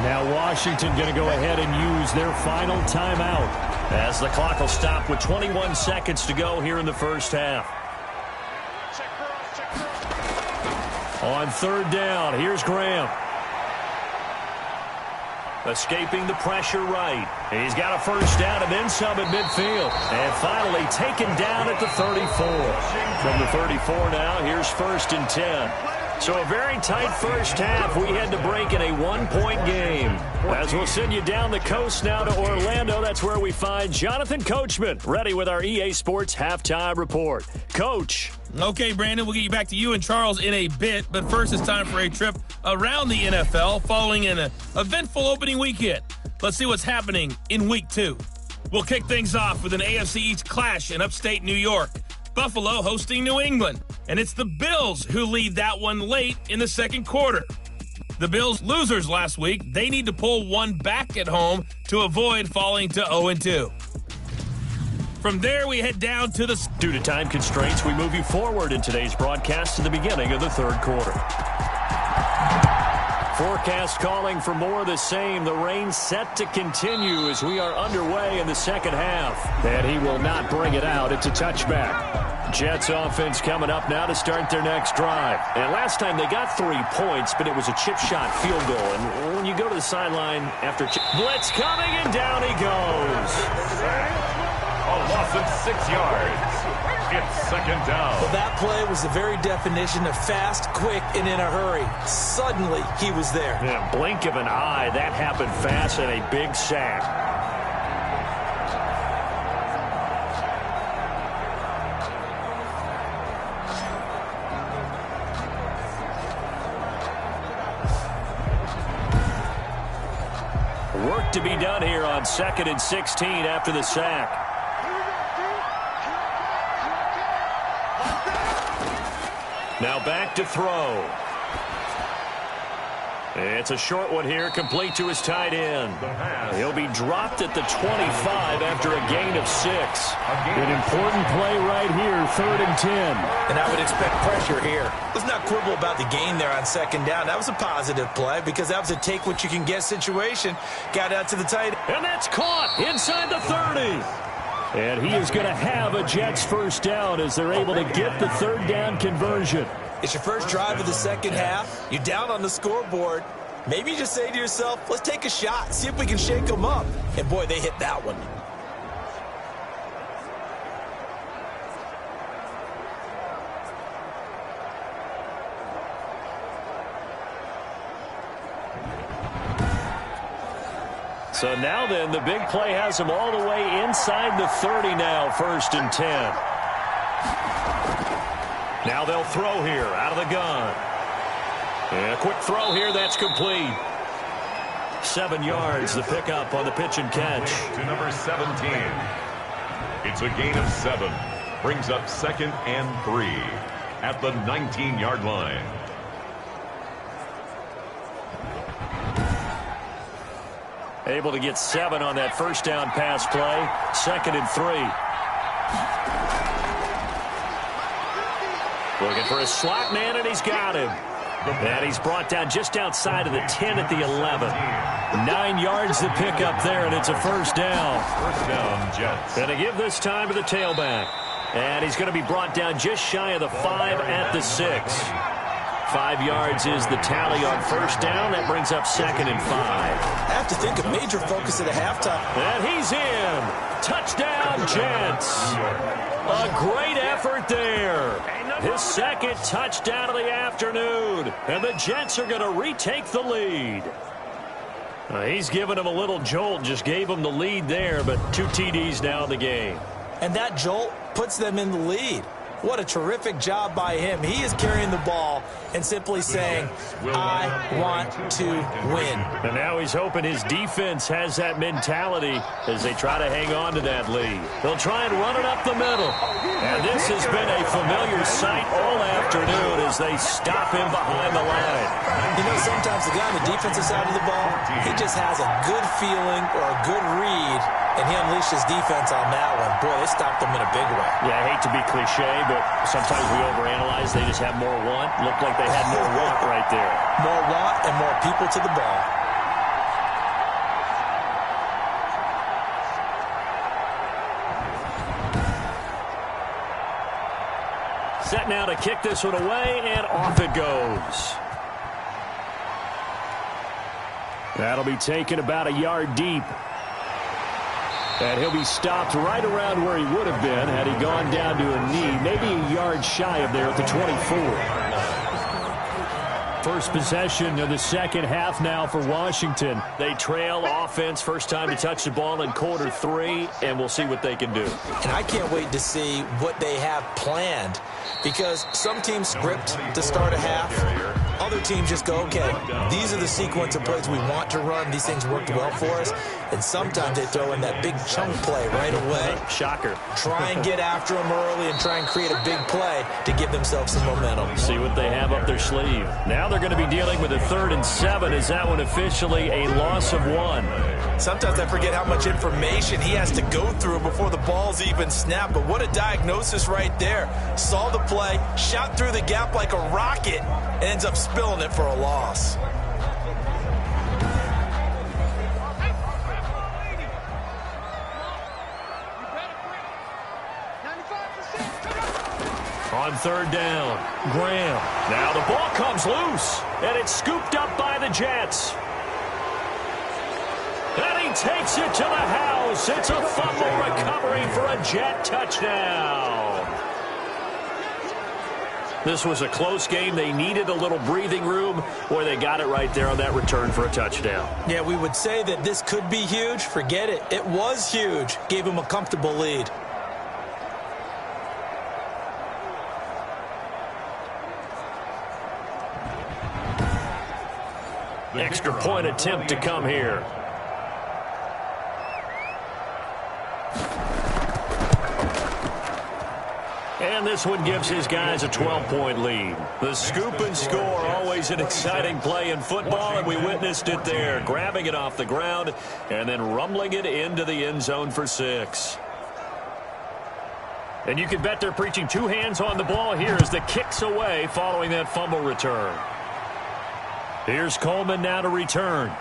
Speaker 3: Now Washington going to go ahead and use their final timeout as the clock will stop with 21 seconds to go here in the first half. On third down, here's Graham. Escaping the pressure right. He's got a first down and then some at midfield. And finally taken down at the 34. From the 34 now, here's 1st and 10. So a very tight first half. We had to break in a one-point game. As we'll send you down the coast now to Orlando, that's where we find Jonathan Coachman, ready with our EA Sports Halftime Report. Coach.
Speaker 6: Okay, Brandon, we'll get you back to you and Charles in a bit. But first, it's time for a trip around the NFL following an eventful opening weekend. Let's see what's happening in Week 2. We'll kick things off with an AFC East clash in upstate New York. Buffalo hosting New England, and it's the Bills who lead that one late in the second quarter. The Bills losers last week, they need to pull one back at home to avoid falling to 0-2. From there, we head down to the...
Speaker 3: Due to time constraints, we move you forward in today's broadcast to the beginning of the third quarter. Forecast calling for more of the same. The rain set to continue as we are underway in the second half. And he will not bring it out. It's a touchback. Jets offense coming up now to start their next drive. And last time they got 3 points, but it was a chip shot field goal. And when you go to the sideline after blitz coming, and down he goes.
Speaker 2: A loss of 6 yards. It's second down.
Speaker 4: Well, that play was the very definition of fast, quick, and in a hurry. Suddenly, he was there.
Speaker 3: Yeah, blink of an eye, that happened fast, and a big sack. Work to be done here on 2nd and 16 after the sack. Now back to throw. It's a short one here, complete to his tight end. He'll be dropped at the 25 after a gain of 6.
Speaker 7: An important play right here, 3rd and 10.
Speaker 4: And I would expect pressure here. Let's not quibble about the gain there on second down. That was a positive play because that was a take-what-you-can-get situation. Got out to the tight end.
Speaker 3: And that's caught inside the 30. And he is going to have a Jets first down as they're able to get the third down conversion.
Speaker 4: It's your first drive of the second half. You're down on the scoreboard. Maybe you just say to yourself, let's take a shot, see if we can shake them up. And, boy, they hit that one.
Speaker 3: So now then, the big play has them all the way inside the 30 now, 1st and 10. Now they'll throw here out of the gun. And a quick throw here, that's complete. 7 yards, the pickup on the pitch and catch.
Speaker 2: To number 17. It's a gain of 7. Brings up 2nd and 3 at the 19-yard line.
Speaker 3: Able to get 7 on that first down pass play. 2nd and 3. Looking for a slot man, and he's got him. And he's brought down just outside of the 10 at the 11. 9 yards to pick up there, and it's a first down.
Speaker 2: First down, Jets.
Speaker 3: Going to give this time to the tailback. And he's going to be brought down just shy of the 5 at the 6. 5 yards is the tally on first down. That brings up 2nd and 5.
Speaker 4: I have to think a major focus at the halftime.
Speaker 3: And he's in. Touchdown, Jets. A great effort there. His 2nd touchdown of the afternoon. And the Jets are going to retake the lead. He's giving him a little jolt. Just gave him the lead there, but 2 TDs now in the game.
Speaker 4: And that jolt puts them in the lead. What a terrific job by him. He is carrying the ball and simply saying, I want to win.
Speaker 3: And now he's hoping his defense has that mentality as they try to hang on to that lead. They'll try and run it up the middle. And this has been a familiar sight all afternoon as they stop him behind the line.
Speaker 4: You know, sometimes the guy on the defensive side of the ball, he just has a good feeling or a good read And he unleashed his defense on that one. Boy, they stopped him in a big way.
Speaker 3: Yeah, I hate to be cliche, but sometimes we overanalyze. They just have more want. Looked like they had more want right there.
Speaker 4: More want and more people to the ball.
Speaker 3: Set now to kick this one away, and off it goes. That'll be taken about a yard deep. And he'll be stopped right around where he would have been had he gone down to a knee, maybe a yard shy of there at the 24. First possession of the second half now for Washington. They trail offense, first time to touch the ball in quarter 3, and we'll see what they can do.
Speaker 4: And I can't wait to see what they have planned, because some teams script to start a half. Other teams just go, okay, these are the sequence of plays we want to run. These things worked well for us. And sometimes they throw in that big chunk play right away.
Speaker 3: Shocker.
Speaker 4: Try and get after them early and try and create a big play to give themselves some momentum.
Speaker 3: See what they have up their sleeve. Now they're going to be dealing with a 3rd and 7. Is that one officially a loss of 1?
Speaker 4: Sometimes I forget how much information he has to go through before the ball's even snapped. But what a diagnosis right there. Saw the play, shot through the gap like a rocket, and ends up spilling it for a loss.
Speaker 3: On 3rd down, Graham. Now the ball comes loose, and it's scooped up by the Jets. And he takes it to the house. It's a fumble recovery for a Jet touchdown. This was a close game. They needed a little breathing room. Boy, they got it right there on that return for a touchdown.
Speaker 4: Yeah, we would say that this could be huge. Forget it. It was huge. Gave him a comfortable lead.
Speaker 3: Extra point attempt to come here. And this one gives his guys a 12-point lead. The scoop and score, always an exciting play in football, and we witnessed it there. Grabbing it off the ground and then rumbling it into the end zone for 6. And you can bet they're preaching 2 hands on the ball here as the kick's away following that fumble return. Here's Coleman now to return.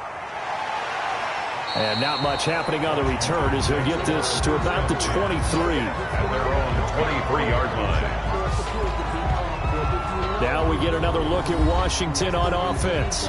Speaker 3: And not much happening on the return as he'll get this to about the 23.
Speaker 2: At their own 23-yard line.
Speaker 3: Now we get another look at Washington on offense.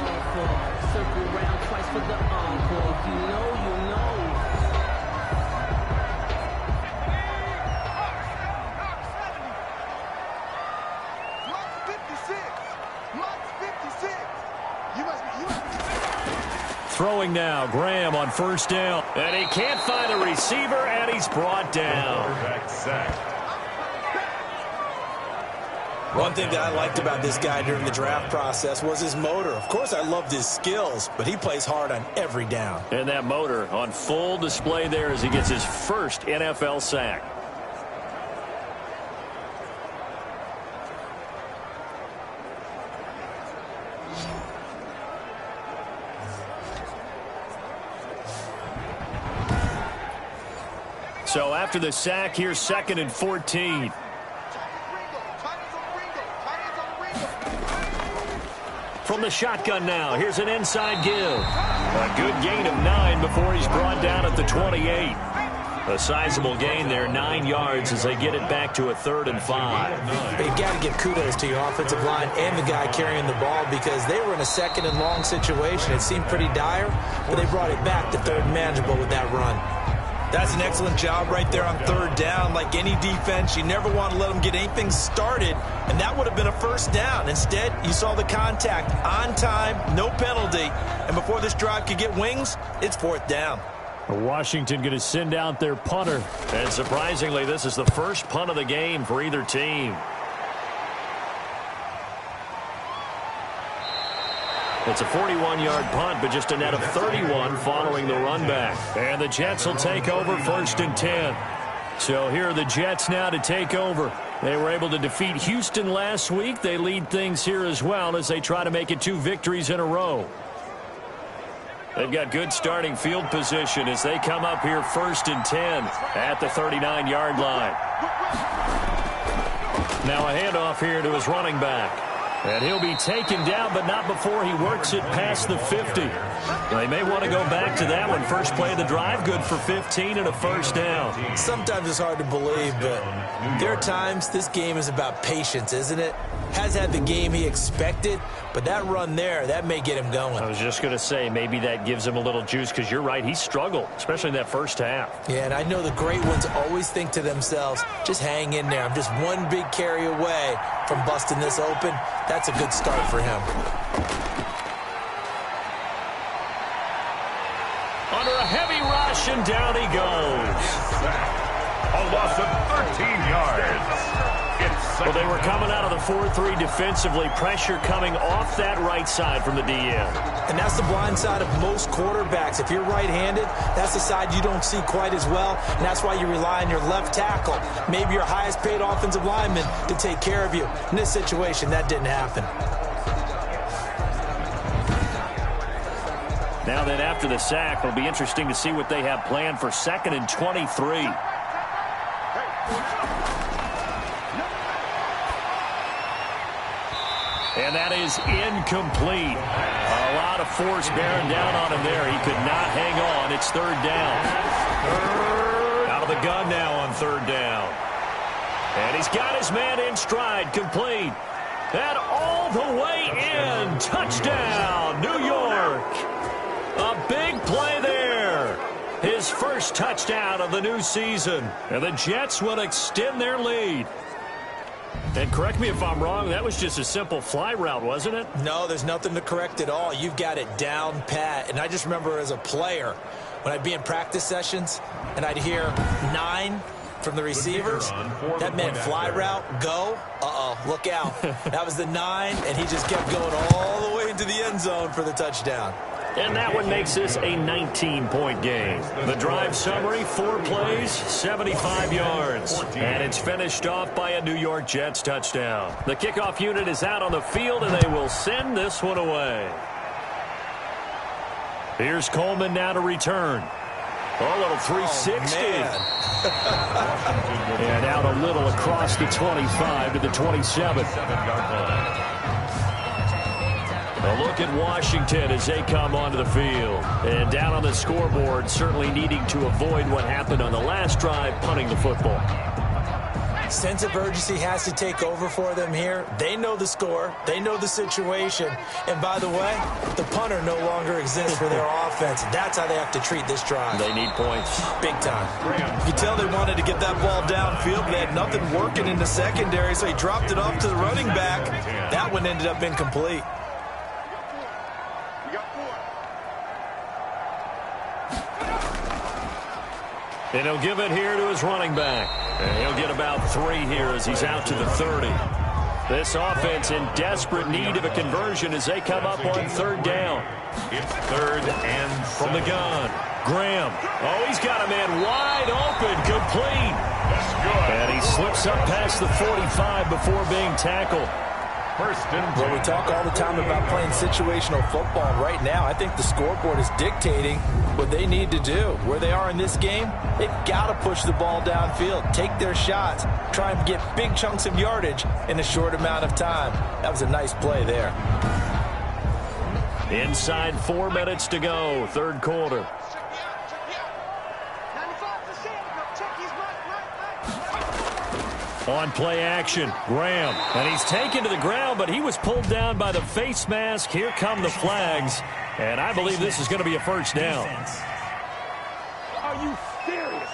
Speaker 3: Throwing now, Graham on 1st down. And he can't find a receiver, and he's brought down.
Speaker 4: One thing that I liked about this guy during the draft process was his motor. Of course, I loved his skills, but he plays hard on every down.
Speaker 3: And that motor on full display there as he gets his first NFL sack. So after the sack, here's 2nd and 14. From the shotgun now, here's an inside give. A good gain of 9 before he's brought down at the 28. A sizable gain there, 9 yards as they get it back to a 3rd and 5.
Speaker 4: You've got to give kudos to your offensive line and the guy carrying the ball, because they were in a 2nd and long situation. It seemed pretty dire, but they brought it back to 3rd and manageable with that run. That's an excellent job right there on 3rd down. Like any defense, you never want to let them get anything started, and that would have been a 1st down. Instead, you saw the contact on time, no penalty, and before this drive could get wings, it's 4th down.
Speaker 3: Washington going to send out their punter. And surprisingly, this is the first punt of the game for either team. It's a 41-yard punt, but just a net of 31 following the run back. And the Jets will take over 1st and 10. So here are the Jets now to take over. They were able to defeat Houston last week. They lead things here as well as they try to make it 2 victories in a row. They've got good starting field position as they come up here 1st and 10 at the 39-yard line. Now a handoff here to his running back. And he'll be taken down, but not before he works it past the 50. They may want to go back to that one. First play of the drive, good for 15 and a first down.
Speaker 4: Sometimes it's hard to believe, but there are times this game is about patience, isn't it? Has had the game he expected, but that run there, that may get him going.
Speaker 3: I was just going to say, maybe that gives him a little juice, because you're right, he struggled, especially in that first half.
Speaker 4: Yeah, and I know the great ones always think to themselves, just hang in there. I'm just one big carry away from busting this open. That's a good start for him.
Speaker 3: Under a heavy rush, and down he goes.
Speaker 2: A loss of 13 yards.
Speaker 3: Well, they were coming out of the 4-3 defensively. Pressure coming off that right side from the DN.
Speaker 4: And that's the blind side of most quarterbacks. If you're right-handed, that's the side you don't see quite as well, and that's why you rely on your left tackle, maybe your highest-paid offensive lineman, to take care of you. In this situation, that didn't happen.
Speaker 3: Now then, after the sack, it'll be interesting to see what they have planned for 2nd and 23. And that is incomplete. A lot of force bearing down on him there. He could not hang on. It's 3rd down. Out of the gun now on 3rd down. And he's got his man in stride, complete. And all the way in. Touchdown, New York. A big play there. His first touchdown of the new season. And the Jets will extend their lead. And correct me if I'm wrong, that was just a simple fly route, wasn't it?
Speaker 4: No, there's nothing to correct at all. You've got it down pat. And I just remember as a player, when I'd be in practice sessions and I'd hear 9 from the receivers, that meant fly route, go, look out. That was the 9, and he just kept going all the way into the end zone for the touchdown.
Speaker 3: And that one makes this a 19-point game. The drive summary, 4 plays, 75 yards. And it's finished off by a New York Jets touchdown. The kickoff unit is out on the field, and they will send this one away. Here's Coleman now to return. A little 360. And out a little across the 25 to the 27th-yard line. A look at Washington as they come onto the field. And down on the scoreboard, certainly needing to avoid what happened on the last drive, punting the football.
Speaker 4: Sense of urgency has to take over for them here. They know the score. They know the situation. And by the way, the punter no longer exists for their offense. That's how they have to treat this drive.
Speaker 3: They need points.
Speaker 4: Big time. You can tell they wanted to get that ball downfield. They had nothing working in the secondary, so he dropped it off to the running back. That one ended up incomplete.
Speaker 3: And he'll give it here to his running back. And he'll get about 3 here as he's out to the 30. This offense in desperate need of a conversion as they come up on 3rd down.
Speaker 2: It's 3rd and
Speaker 3: from the gun. Graham. Oh, he's got a man wide open, complete. And he slips up past the 45 before being tackled.
Speaker 4: Well, we talk all the time about playing situational football. Right now, I think the scoreboard is dictating what they need to do. Where they are in this game, they've got to push the ball downfield, take their shots, try and get big chunks of yardage in a short amount of time. That was a nice play there.
Speaker 3: Inside 4 minutes to go, 3rd quarter. On play action, Graham. And he's taken to the ground, but he was pulled down by the face mask. Here come the flags. And I believe this is going to be a first down.
Speaker 5: Are you serious?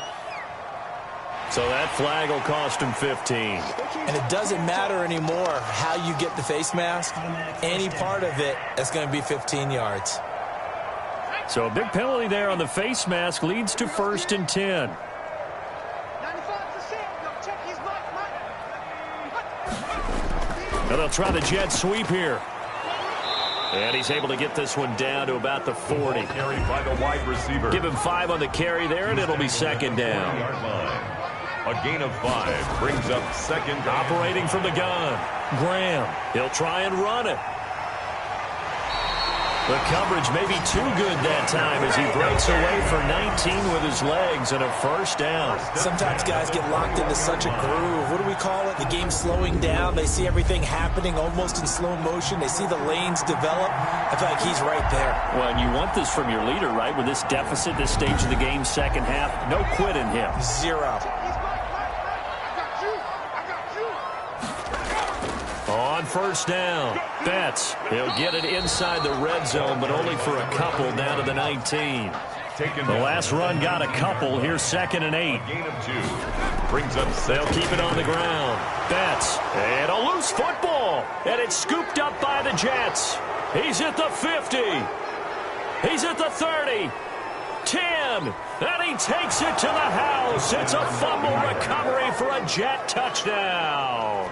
Speaker 3: So that flag will cost him 15.
Speaker 4: And it doesn't matter anymore how you get the face mask. Any part of it is going to be 15 yards.
Speaker 3: So a big penalty there on the face mask leads to 1st and 10. Now they'll try the jet sweep here. And he's able to get this one down to about the 40.
Speaker 2: Carried by the wide receiver.
Speaker 3: Give him 5 on the carry there, and it'll be 2nd down.
Speaker 2: A gain of 5 brings up 2nd down.
Speaker 3: Operating from the gun. Graham. He'll try and run it. The coverage may be too good that time as he breaks away for 19 with his legs and a first down.
Speaker 4: Sometimes guys get locked into such a groove. What do we call it? The game's slowing down. They see everything happening almost in slow motion. They see the lanes develop. I feel like he's right there.
Speaker 3: Well, and you want this from your leader, right? With this deficit, this stage of the game, second half, no quit in him.
Speaker 4: Zero.
Speaker 3: On first down, Betts. He'll get it inside the red zone, but only for a couple down to the 19. The last run got a couple. Here's 2nd and 8.
Speaker 2: Gain of 2. Brings up 7.
Speaker 3: They'll keep it on the ground. Betts. And a loose football. And it's scooped up by the Jets. He's at the 50. He's at the 30. 10. And he takes it to the house. It's a fumble recovery for a Jet touchdown.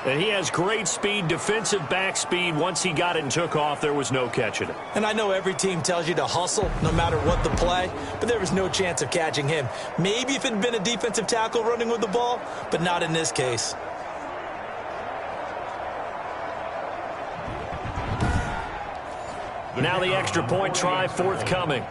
Speaker 3: And he has great speed, defensive back speed. Once he got it and took off, there was no catching it.
Speaker 4: And I know every team tells you to hustle no matter what the play, but there was no chance of catching him. Maybe if it had been a defensive tackle running with the ball, but not in this case.
Speaker 3: Now the extra point try forthcoming.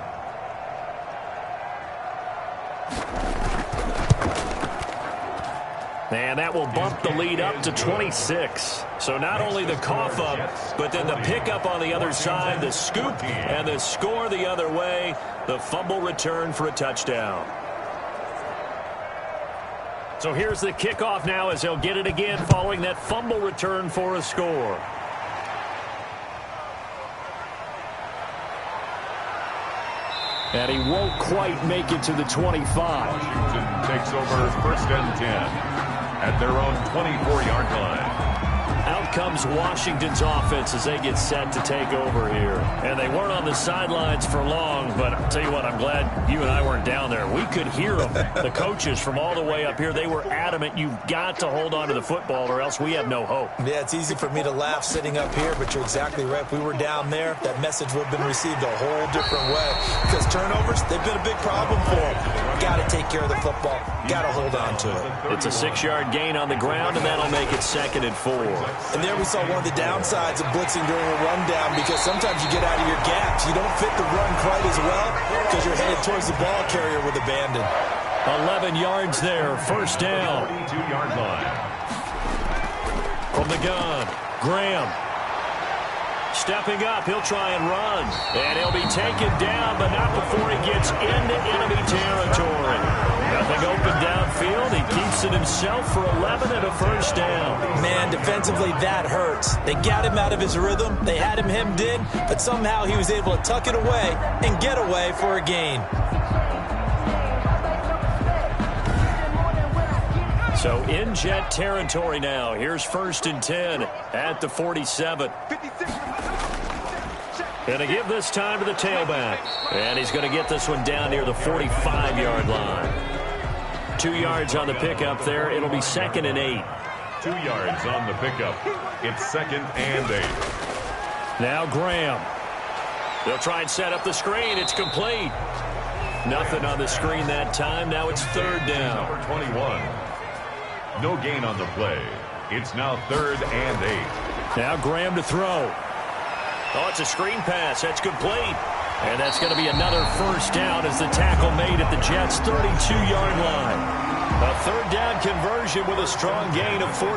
Speaker 3: And that will bump the lead up to 26. So not only the cough up, but then the pickup on the other side, the scoop, and the score the other way. The fumble return for a touchdown. So here's the kickoff now as they'll get it again following that fumble return for a score. And he won't quite make it to the 25.
Speaker 2: Washington takes over 1st and 10. At their own 24-yard line.
Speaker 3: Out comes Washington's offense as they get set to take over here. And they weren't on the sidelines for long, but I'll tell you what, I'm glad you and I weren't down there. We could hear them, the coaches from all the way up here. They were adamant, you've got to hold on to the football or else we have no hope.
Speaker 4: Yeah, it's easy for me to laugh sitting up here, but you're exactly right. If we were down there, that message would have been received a whole different way. Because turnovers, they've been a big problem for them. Got to take care of the football. Got to hold on to it.
Speaker 3: It's a 6-yard gain on the ground, and that'll make it 2nd and 4.
Speaker 4: And there we saw one of the downsides of blitzing during a rundown because sometimes you get out of your gaps. You don't fit the run quite as well because you're headed towards the ball carrier with abandon.
Speaker 3: 11 yards there, first down.
Speaker 2: 42-yard line.
Speaker 3: From the gun, Graham. Stepping up, he'll try and run. And he'll be taken down, but not before he gets into enemy territory. Nothing open downfield. He keeps it himself for 11 and a first down.
Speaker 4: Man, defensively, that hurts. They got him out of his rhythm. They had him hemmed in, but somehow he was able to tuck it away and get away for a gain.
Speaker 3: So in Jet territory now. Here's 1st and 10 at the 47. Going to give this time to the tailback. And he's going to get this one down near the 45-yard line. 2 yards on the pickup there. It'll be 2nd and 8.
Speaker 2: 2 yards on the pickup. It's 2nd and 8.
Speaker 3: Now Graham. They'll try and set up the screen. It's complete. Nothing on the screen that time. Now it's 3rd down.
Speaker 2: Number 21. No gain on the play. It's now 3rd and 8.
Speaker 3: Now Graham to throw. Oh, it's a screen pass. That's complete. And that's going to be another first down as the tackle made at the Jets' 32-yard line. A 3rd down conversion with a strong gain of 14.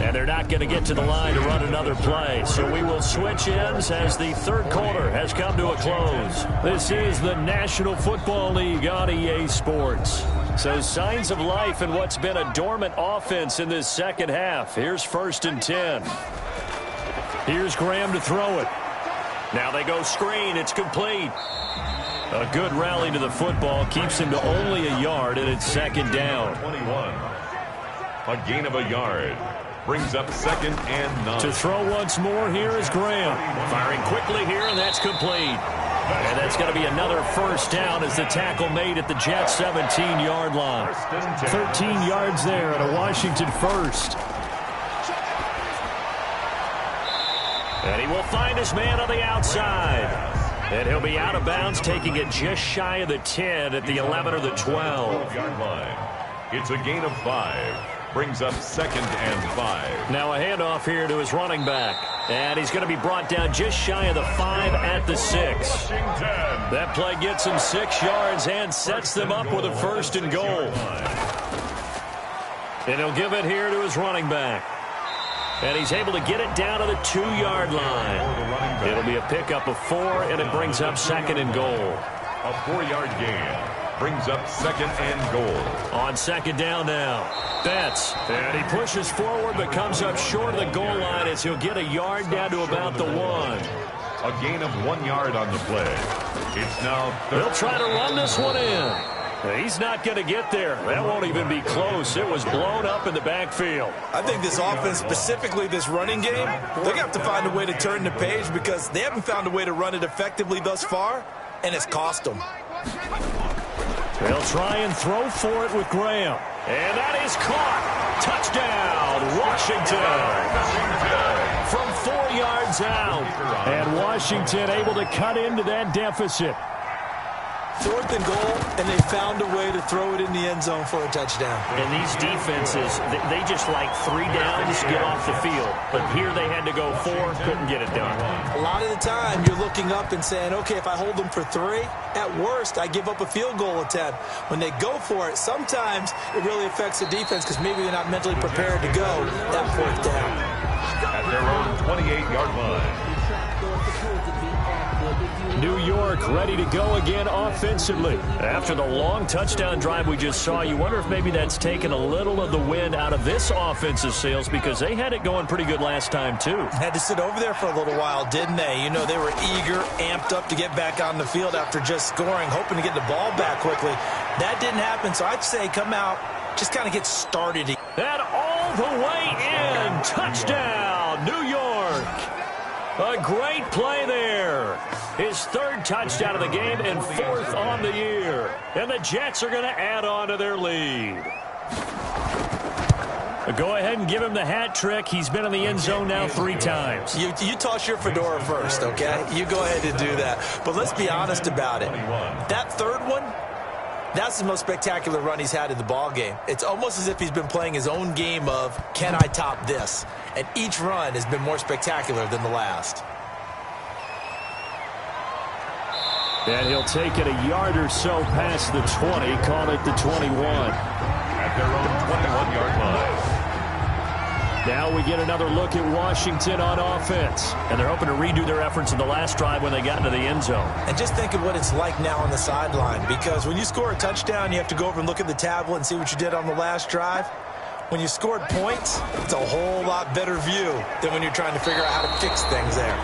Speaker 3: And they're not going to get to the line to run another play. So we will switch ends as the 3rd quarter has come to a close. This is the National Football League on EA Sports. So signs of life in what's been a dormant offense in this second half. Here's 1st and 10. Here's Graham to throw it. Now they go screen. It's complete. A good rally to the football keeps him to only a yard, and it's 2nd down.
Speaker 2: 21. A gain of a yard. Brings up 2nd and 9.
Speaker 3: To throw once more, here is Graham. Firing quickly here, and that's complete. And that's going to be another first down as the tackle made at the Jets' 17-yard line.
Speaker 7: 13 yards there at a Washington first.
Speaker 3: And he will find his man on the outside. And he'll be out of bounds, taking it just shy of the 10 at the 11 or the 12-yard
Speaker 2: line. It's a gain of 5. Brings up 2nd and 5.
Speaker 3: Now a handoff here to his running back. And he's going to be brought down just shy of the 5 at the 6. That play gets him 6 yards and sets them up with a 1st and goal. And he'll give it here to his running back. And he's able to get it down to the 2-yard line. It'll be a pickup of 4, and it brings up 2nd and goal.
Speaker 2: A 4-yard gain brings up 2nd and goal.
Speaker 3: On 2nd down now. Betts. And he pushes forward but comes up short of the goal line as he'll get a yard down to about the 1.
Speaker 2: A gain of 1 yard on the play. It's now third.
Speaker 3: He'll try to run this one in. He's not going to get there. That won't even be close. It was blown up in the backfield.
Speaker 4: I think this offense, specifically this running game, they're going to have to find a way to turn the page because they haven't found a way to run it effectively thus far, and it's cost them.
Speaker 3: They'll try and throw for it with Graham. And that is caught. Touchdown, Washington. From 4 yards out.
Speaker 7: And Washington able to cut into that deficit.
Speaker 4: 4th and goal, and they found a way to throw it in the end zone for a touchdown.
Speaker 3: And these defenses, they just like 3 downs, get off the field. But here they had to go 4, couldn't get it done.
Speaker 4: A lot of the time, you're looking up and saying, okay, if I hold them for 3, at worst, I give up a field goal attempt. When they go for it, sometimes it really affects the defense because maybe they're not mentally prepared to go that 4th down.
Speaker 2: At their own 28-yard line.
Speaker 7: New York ready to go again offensively.
Speaker 3: After the long touchdown drive we just saw, you wonder if maybe that's taken a little of the wind out of this offensive sails because they had it going pretty good last time, too.
Speaker 4: Had to sit over there for a little while, didn't they? You know, they were eager, amped up to get back on the field after just scoring, hoping to get the ball back quickly. That didn't happen, so I'd say come out, just kind of get started.
Speaker 3: And all the way in. Touchdown, New York. A great play there. His 3rd touchdown of the game and 4th on the year. And the Jets are going to add on to their lead. Go ahead and give him the hat trick. He's been in the end zone now 3 times.
Speaker 4: You toss your fedora first, okay? You go ahead and do that. But let's be honest about it. That 3rd one, that's the most spectacular run he's had in the ball game. It's almost as if he's been playing his own game of, can I top this? And each run has been more spectacular than the last.
Speaker 7: And he'll take it a yard or so past the 20, call it the 21.
Speaker 2: At their own 21-yard line.
Speaker 7: Now we get another look at Washington on offense.
Speaker 3: And they're hoping to redo their efforts in the last drive when they got into the end zone.
Speaker 4: And just think of what it's like now on the sideline, because when you score a touchdown, you have to go over and look at the tablet and see what you did on the last drive. When you scored points, it's a whole lot better view than when you're trying to figure out how to fix things there.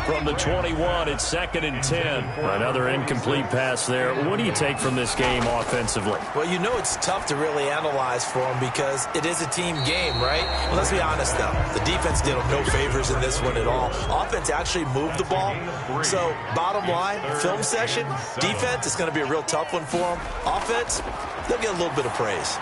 Speaker 3: From the 21, it's 2nd and 10. Another incomplete pass there. What do you take from this game offensively?
Speaker 4: Well, you know it's tough to really analyze for them because it is a team game, right? And let's be honest, though. The defense did them no favors in this one at all. Offense actually moved the ball. So, bottom line, film session, defense is going to be a real tough one for them. Offense, they'll get a little bit of praise.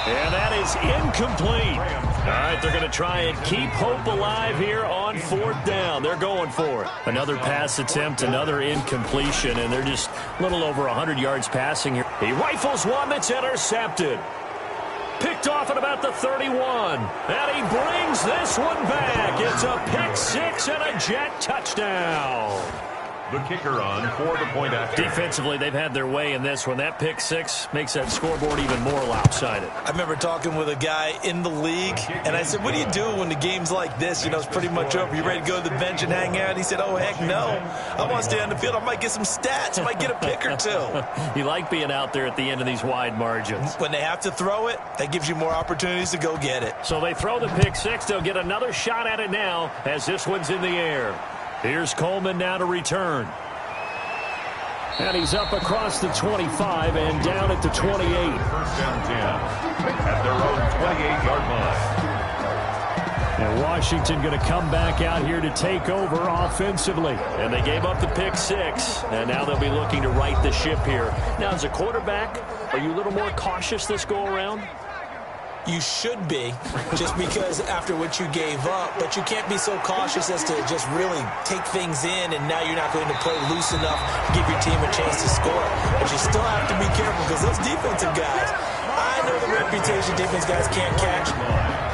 Speaker 3: And that is incomplete. All right, they're going to try and keep hope alive here on 4th down. They're going for it. Another pass attempt, another incompletion, and they're just a little over 100 yards passing here. He rifles one that's intercepted. Picked off at about the 31. And he brings this one back. It's a pick 6 and a Jet touchdown.
Speaker 2: The kicker on for the point after.
Speaker 3: Defensively, they've had their way in this one. That pick 6 makes that scoreboard even more lopsided.
Speaker 4: I remember talking with a guy in the league, and I said, what do you do when the game's like this? You know, it's pretty much over. You ready to go to the bench and hang out? He said, oh, heck no. I want to stay on the field. I might get some stats. I might get a pick or 2.
Speaker 3: You like being out there at the end of these wide margins.
Speaker 4: When they have to throw it, that gives you more opportunities to go get it.
Speaker 3: So they throw the pick 6. They'll get another shot at it now as this one's in the air. Here's Coleman now to return.
Speaker 7: And he's up across the 25 and down at the 28.
Speaker 2: First down 10 at their own 28-yard line.
Speaker 7: And Washington going to come back out here to take over offensively.
Speaker 3: And they gave up the pick 6, and now they'll be looking to right the ship here. Now, as a quarterback, are you a little more cautious this go-around?
Speaker 4: You should be, just because after what you gave up, but you can't be so cautious as to just really take things in, and now you're not going to play loose enough to give your team a chance to score. But you still have to be careful because those defensive guys, I know the reputation defense guys can't catch.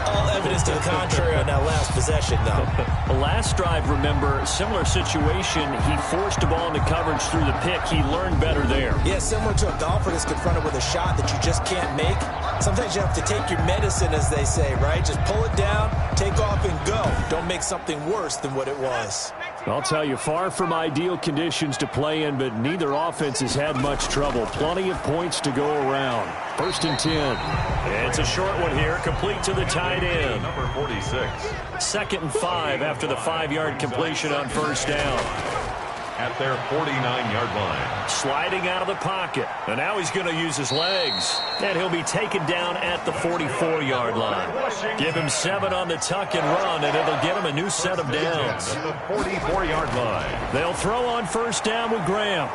Speaker 4: All evidence to the contrary on that last possession, though.
Speaker 7: The last drive, remember, similar situation. He forced the ball into coverage through the pick. He learned better there.
Speaker 4: Yeah, similar to a golfer that's confronted with a shot that you just can't make. Sometimes you have to take your medicine, as they say, right? Just pull it down, take off, and go. Don't make something worse than what it was.
Speaker 7: I'll tell you, far from ideal conditions to play in, but neither offense has had much trouble. Plenty of points to go around. 1st and 10.
Speaker 3: It's a short one here, complete to the tight end.
Speaker 2: Number 46.
Speaker 3: 2nd and 5 after the 5-yard completion on 1st down.
Speaker 2: At their 49-yard line.
Speaker 3: Sliding out of the pocket. And now he's going to use his legs. And he'll be taken down at the 44-yard line. Give him 7 on the tuck and run, and it'll get him a new set of downs.
Speaker 2: At the 44-yard line.
Speaker 3: They'll throw on 1st down with Graham.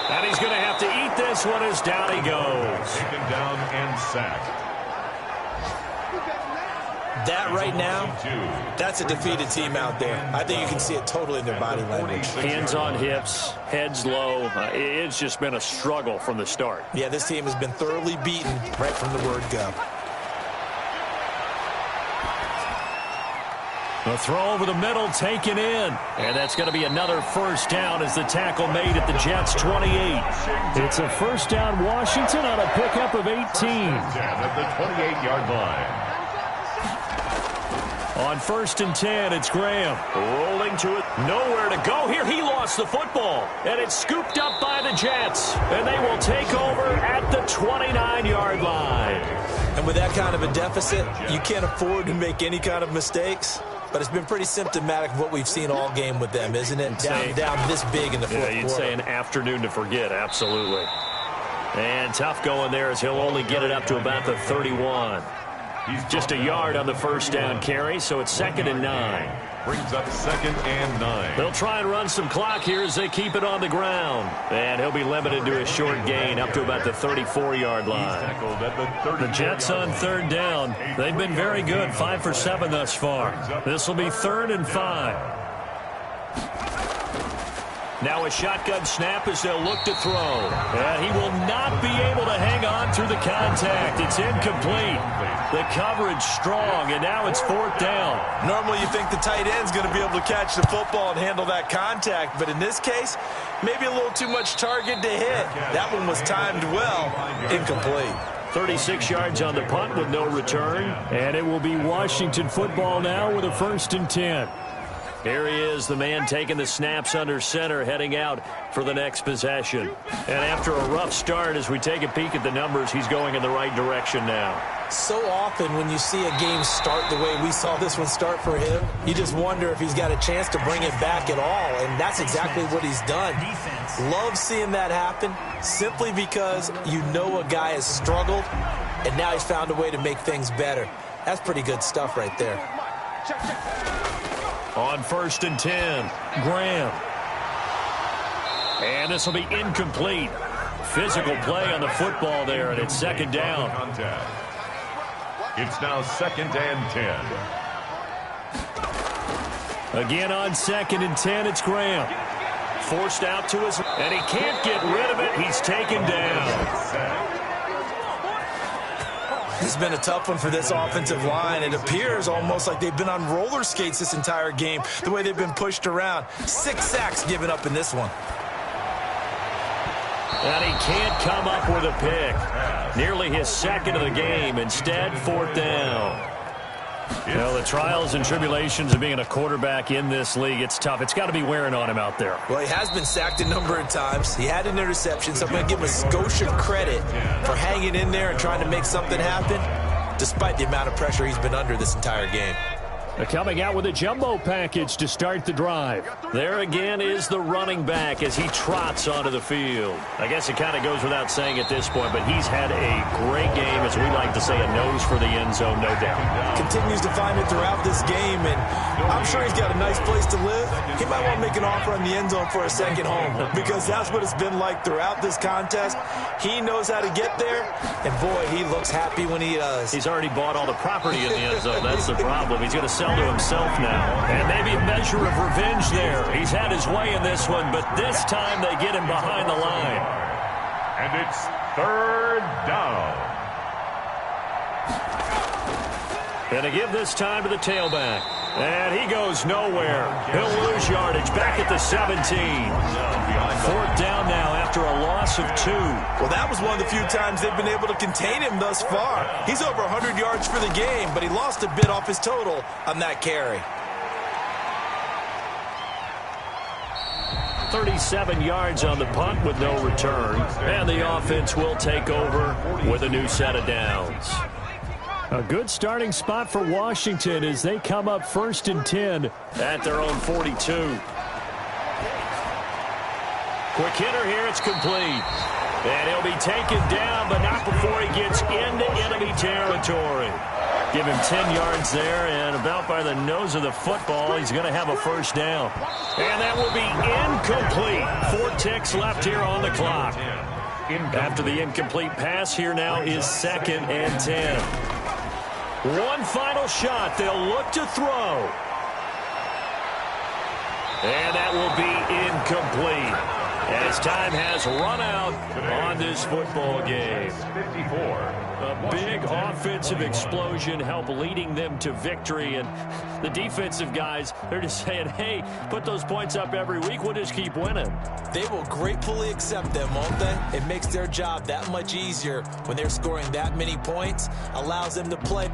Speaker 3: And he's going to have to eat this one as down he goes.
Speaker 2: Taken down and sacked.
Speaker 4: That right now, that's a defeated team out there. I think you can see it totally in their body language.
Speaker 3: Hands on hips, heads low. It's just been a struggle from the start.
Speaker 4: Yeah, this team has been thoroughly beaten right from the word go.
Speaker 3: The throw over the middle taken in. And that's going to be another 1st down as the tackle made at the Jets' 28.
Speaker 7: It's a 1st down Washington on a pickup of 18.
Speaker 2: At the 28-yard line.
Speaker 3: On 1st and 10, it's Graham. Rolling to it. Nowhere to go here. He lost the football. And it's scooped up by the Jets. And they will take over at the 29-yard line.
Speaker 4: And with that kind of a deficit, you can't afford to make any kind of mistakes. But it's been pretty symptomatic of what we've seen all game with them, isn't it? Down this big in the fourth quarter.
Speaker 3: Yeah, you'd say an afternoon to forget. Absolutely. And tough going there as he'll only get it up to about the 31. Just a yard on the 1st down carry, so it's 2nd and 9.
Speaker 2: Brings up 2nd and 9.
Speaker 3: They'll try and run some clock here as they keep it on the ground. And he'll be limited to a short gain up to about the 34-yard line. The Jets on 3rd down. They've been very good, 5 for 7 thus far. This will be 3rd and 5. Now a shotgun snap as they'll look to throw. And he will not be able to hang on through the contact. It's incomplete. The coverage strong, and now it's 4th down.
Speaker 4: Normally you think the tight end's going to be able to catch the football and handle that contact, but in this case, maybe a little too much target to hit. That one was timed well. Incomplete.
Speaker 3: 36 yards on the punt with no return.
Speaker 7: And it will be Washington football now with a 1st and 10.
Speaker 3: Here he is, the man taking the snaps under center, heading out for the next possession. And after a rough start, as we take a peek at the numbers, he's going in the right direction now.
Speaker 4: So often when you see a game start the way we saw this one start for him, you just wonder if he's got a chance to bring it back at all, and that's exactly what he's done. Love seeing that happen simply because you know a guy has struggled, and now he's found a way to make things better. That's pretty good stuff right there.
Speaker 3: On 1st and 10, Graham. And this will be incomplete. Physical play on the football there, and it's 2nd down.
Speaker 2: It's now 2nd and
Speaker 3: 10. Again on 2nd and 10, it's Graham. Forced out to his, and he can't get rid of it. He's taken down.
Speaker 4: This has been a tough one for this offensive line. It appears almost like they've been on roller skates this entire game, the way they've been pushed around. 6 sacks given up in this one.
Speaker 3: And he can't come up with a pick. Nearly his 2nd of the game. Instead, 4th down. You know, the trials and tribulations of being a quarterback in this league, it's tough. It's got to be wearing on him out there.
Speaker 4: Well, he has been sacked a number of times. He had an interception, so I'm going to give him a Scotia credit for hanging in there and trying to make something happen, despite the amount of pressure he's been under this entire game.
Speaker 7: Coming out with a jumbo package to start the drive.
Speaker 3: There again is the running back as he trots onto the field. I guess it kind of goes without saying at this point, but he's had a great game, as we like to say, a nose for the end zone, no doubt.
Speaker 4: Continues to find it throughout this game, and I'm sure he's got a nice place to live. He might want to make an offer on the end zone for a second home, because that's what it's been like throughout this contest. He knows how to get there, and boy, he looks happy when he does.
Speaker 3: He's already bought all the property in the end zone. That's the problem. He's going to sell to himself now. And maybe a measure of revenge there. He's had his way in this one, but this time they get him behind the line.
Speaker 2: And it's third down.
Speaker 3: And to give this time to the tailback. And he goes nowhere. He'll lose yardage back at the 17. Fourth down now after a loss of 2.
Speaker 4: Well, that was one of the few times they've been able to contain him thus far. He's over 100 yards for the game, but he lost a bit off his total on that carry.
Speaker 3: 37 yards on the punt with no return. And the offense will take over with a new set of downs.
Speaker 7: A good starting spot for Washington as they come up 1st and 10.
Speaker 3: At their own 42. Quick hitter here, it's complete. And he'll be taken down, but not before he gets into enemy territory. Give him 10 yards there, and about by the nose of the football, he's going to have a first down. And that will be incomplete. 4 ticks left here on the clock. After the incomplete pass, here now is 2nd and 10. One final shot. They'll look to throw. And that will be incomplete, as time has run out on this football game.
Speaker 2: 54.
Speaker 3: A big offensive explosion helped leading them to victory. And the defensive guys, they're just saying, hey, put those points up every week. We'll just keep winning.
Speaker 4: They will gratefully accept them, won't they? It makes their job that much easier when they're scoring that many points. Allows them to play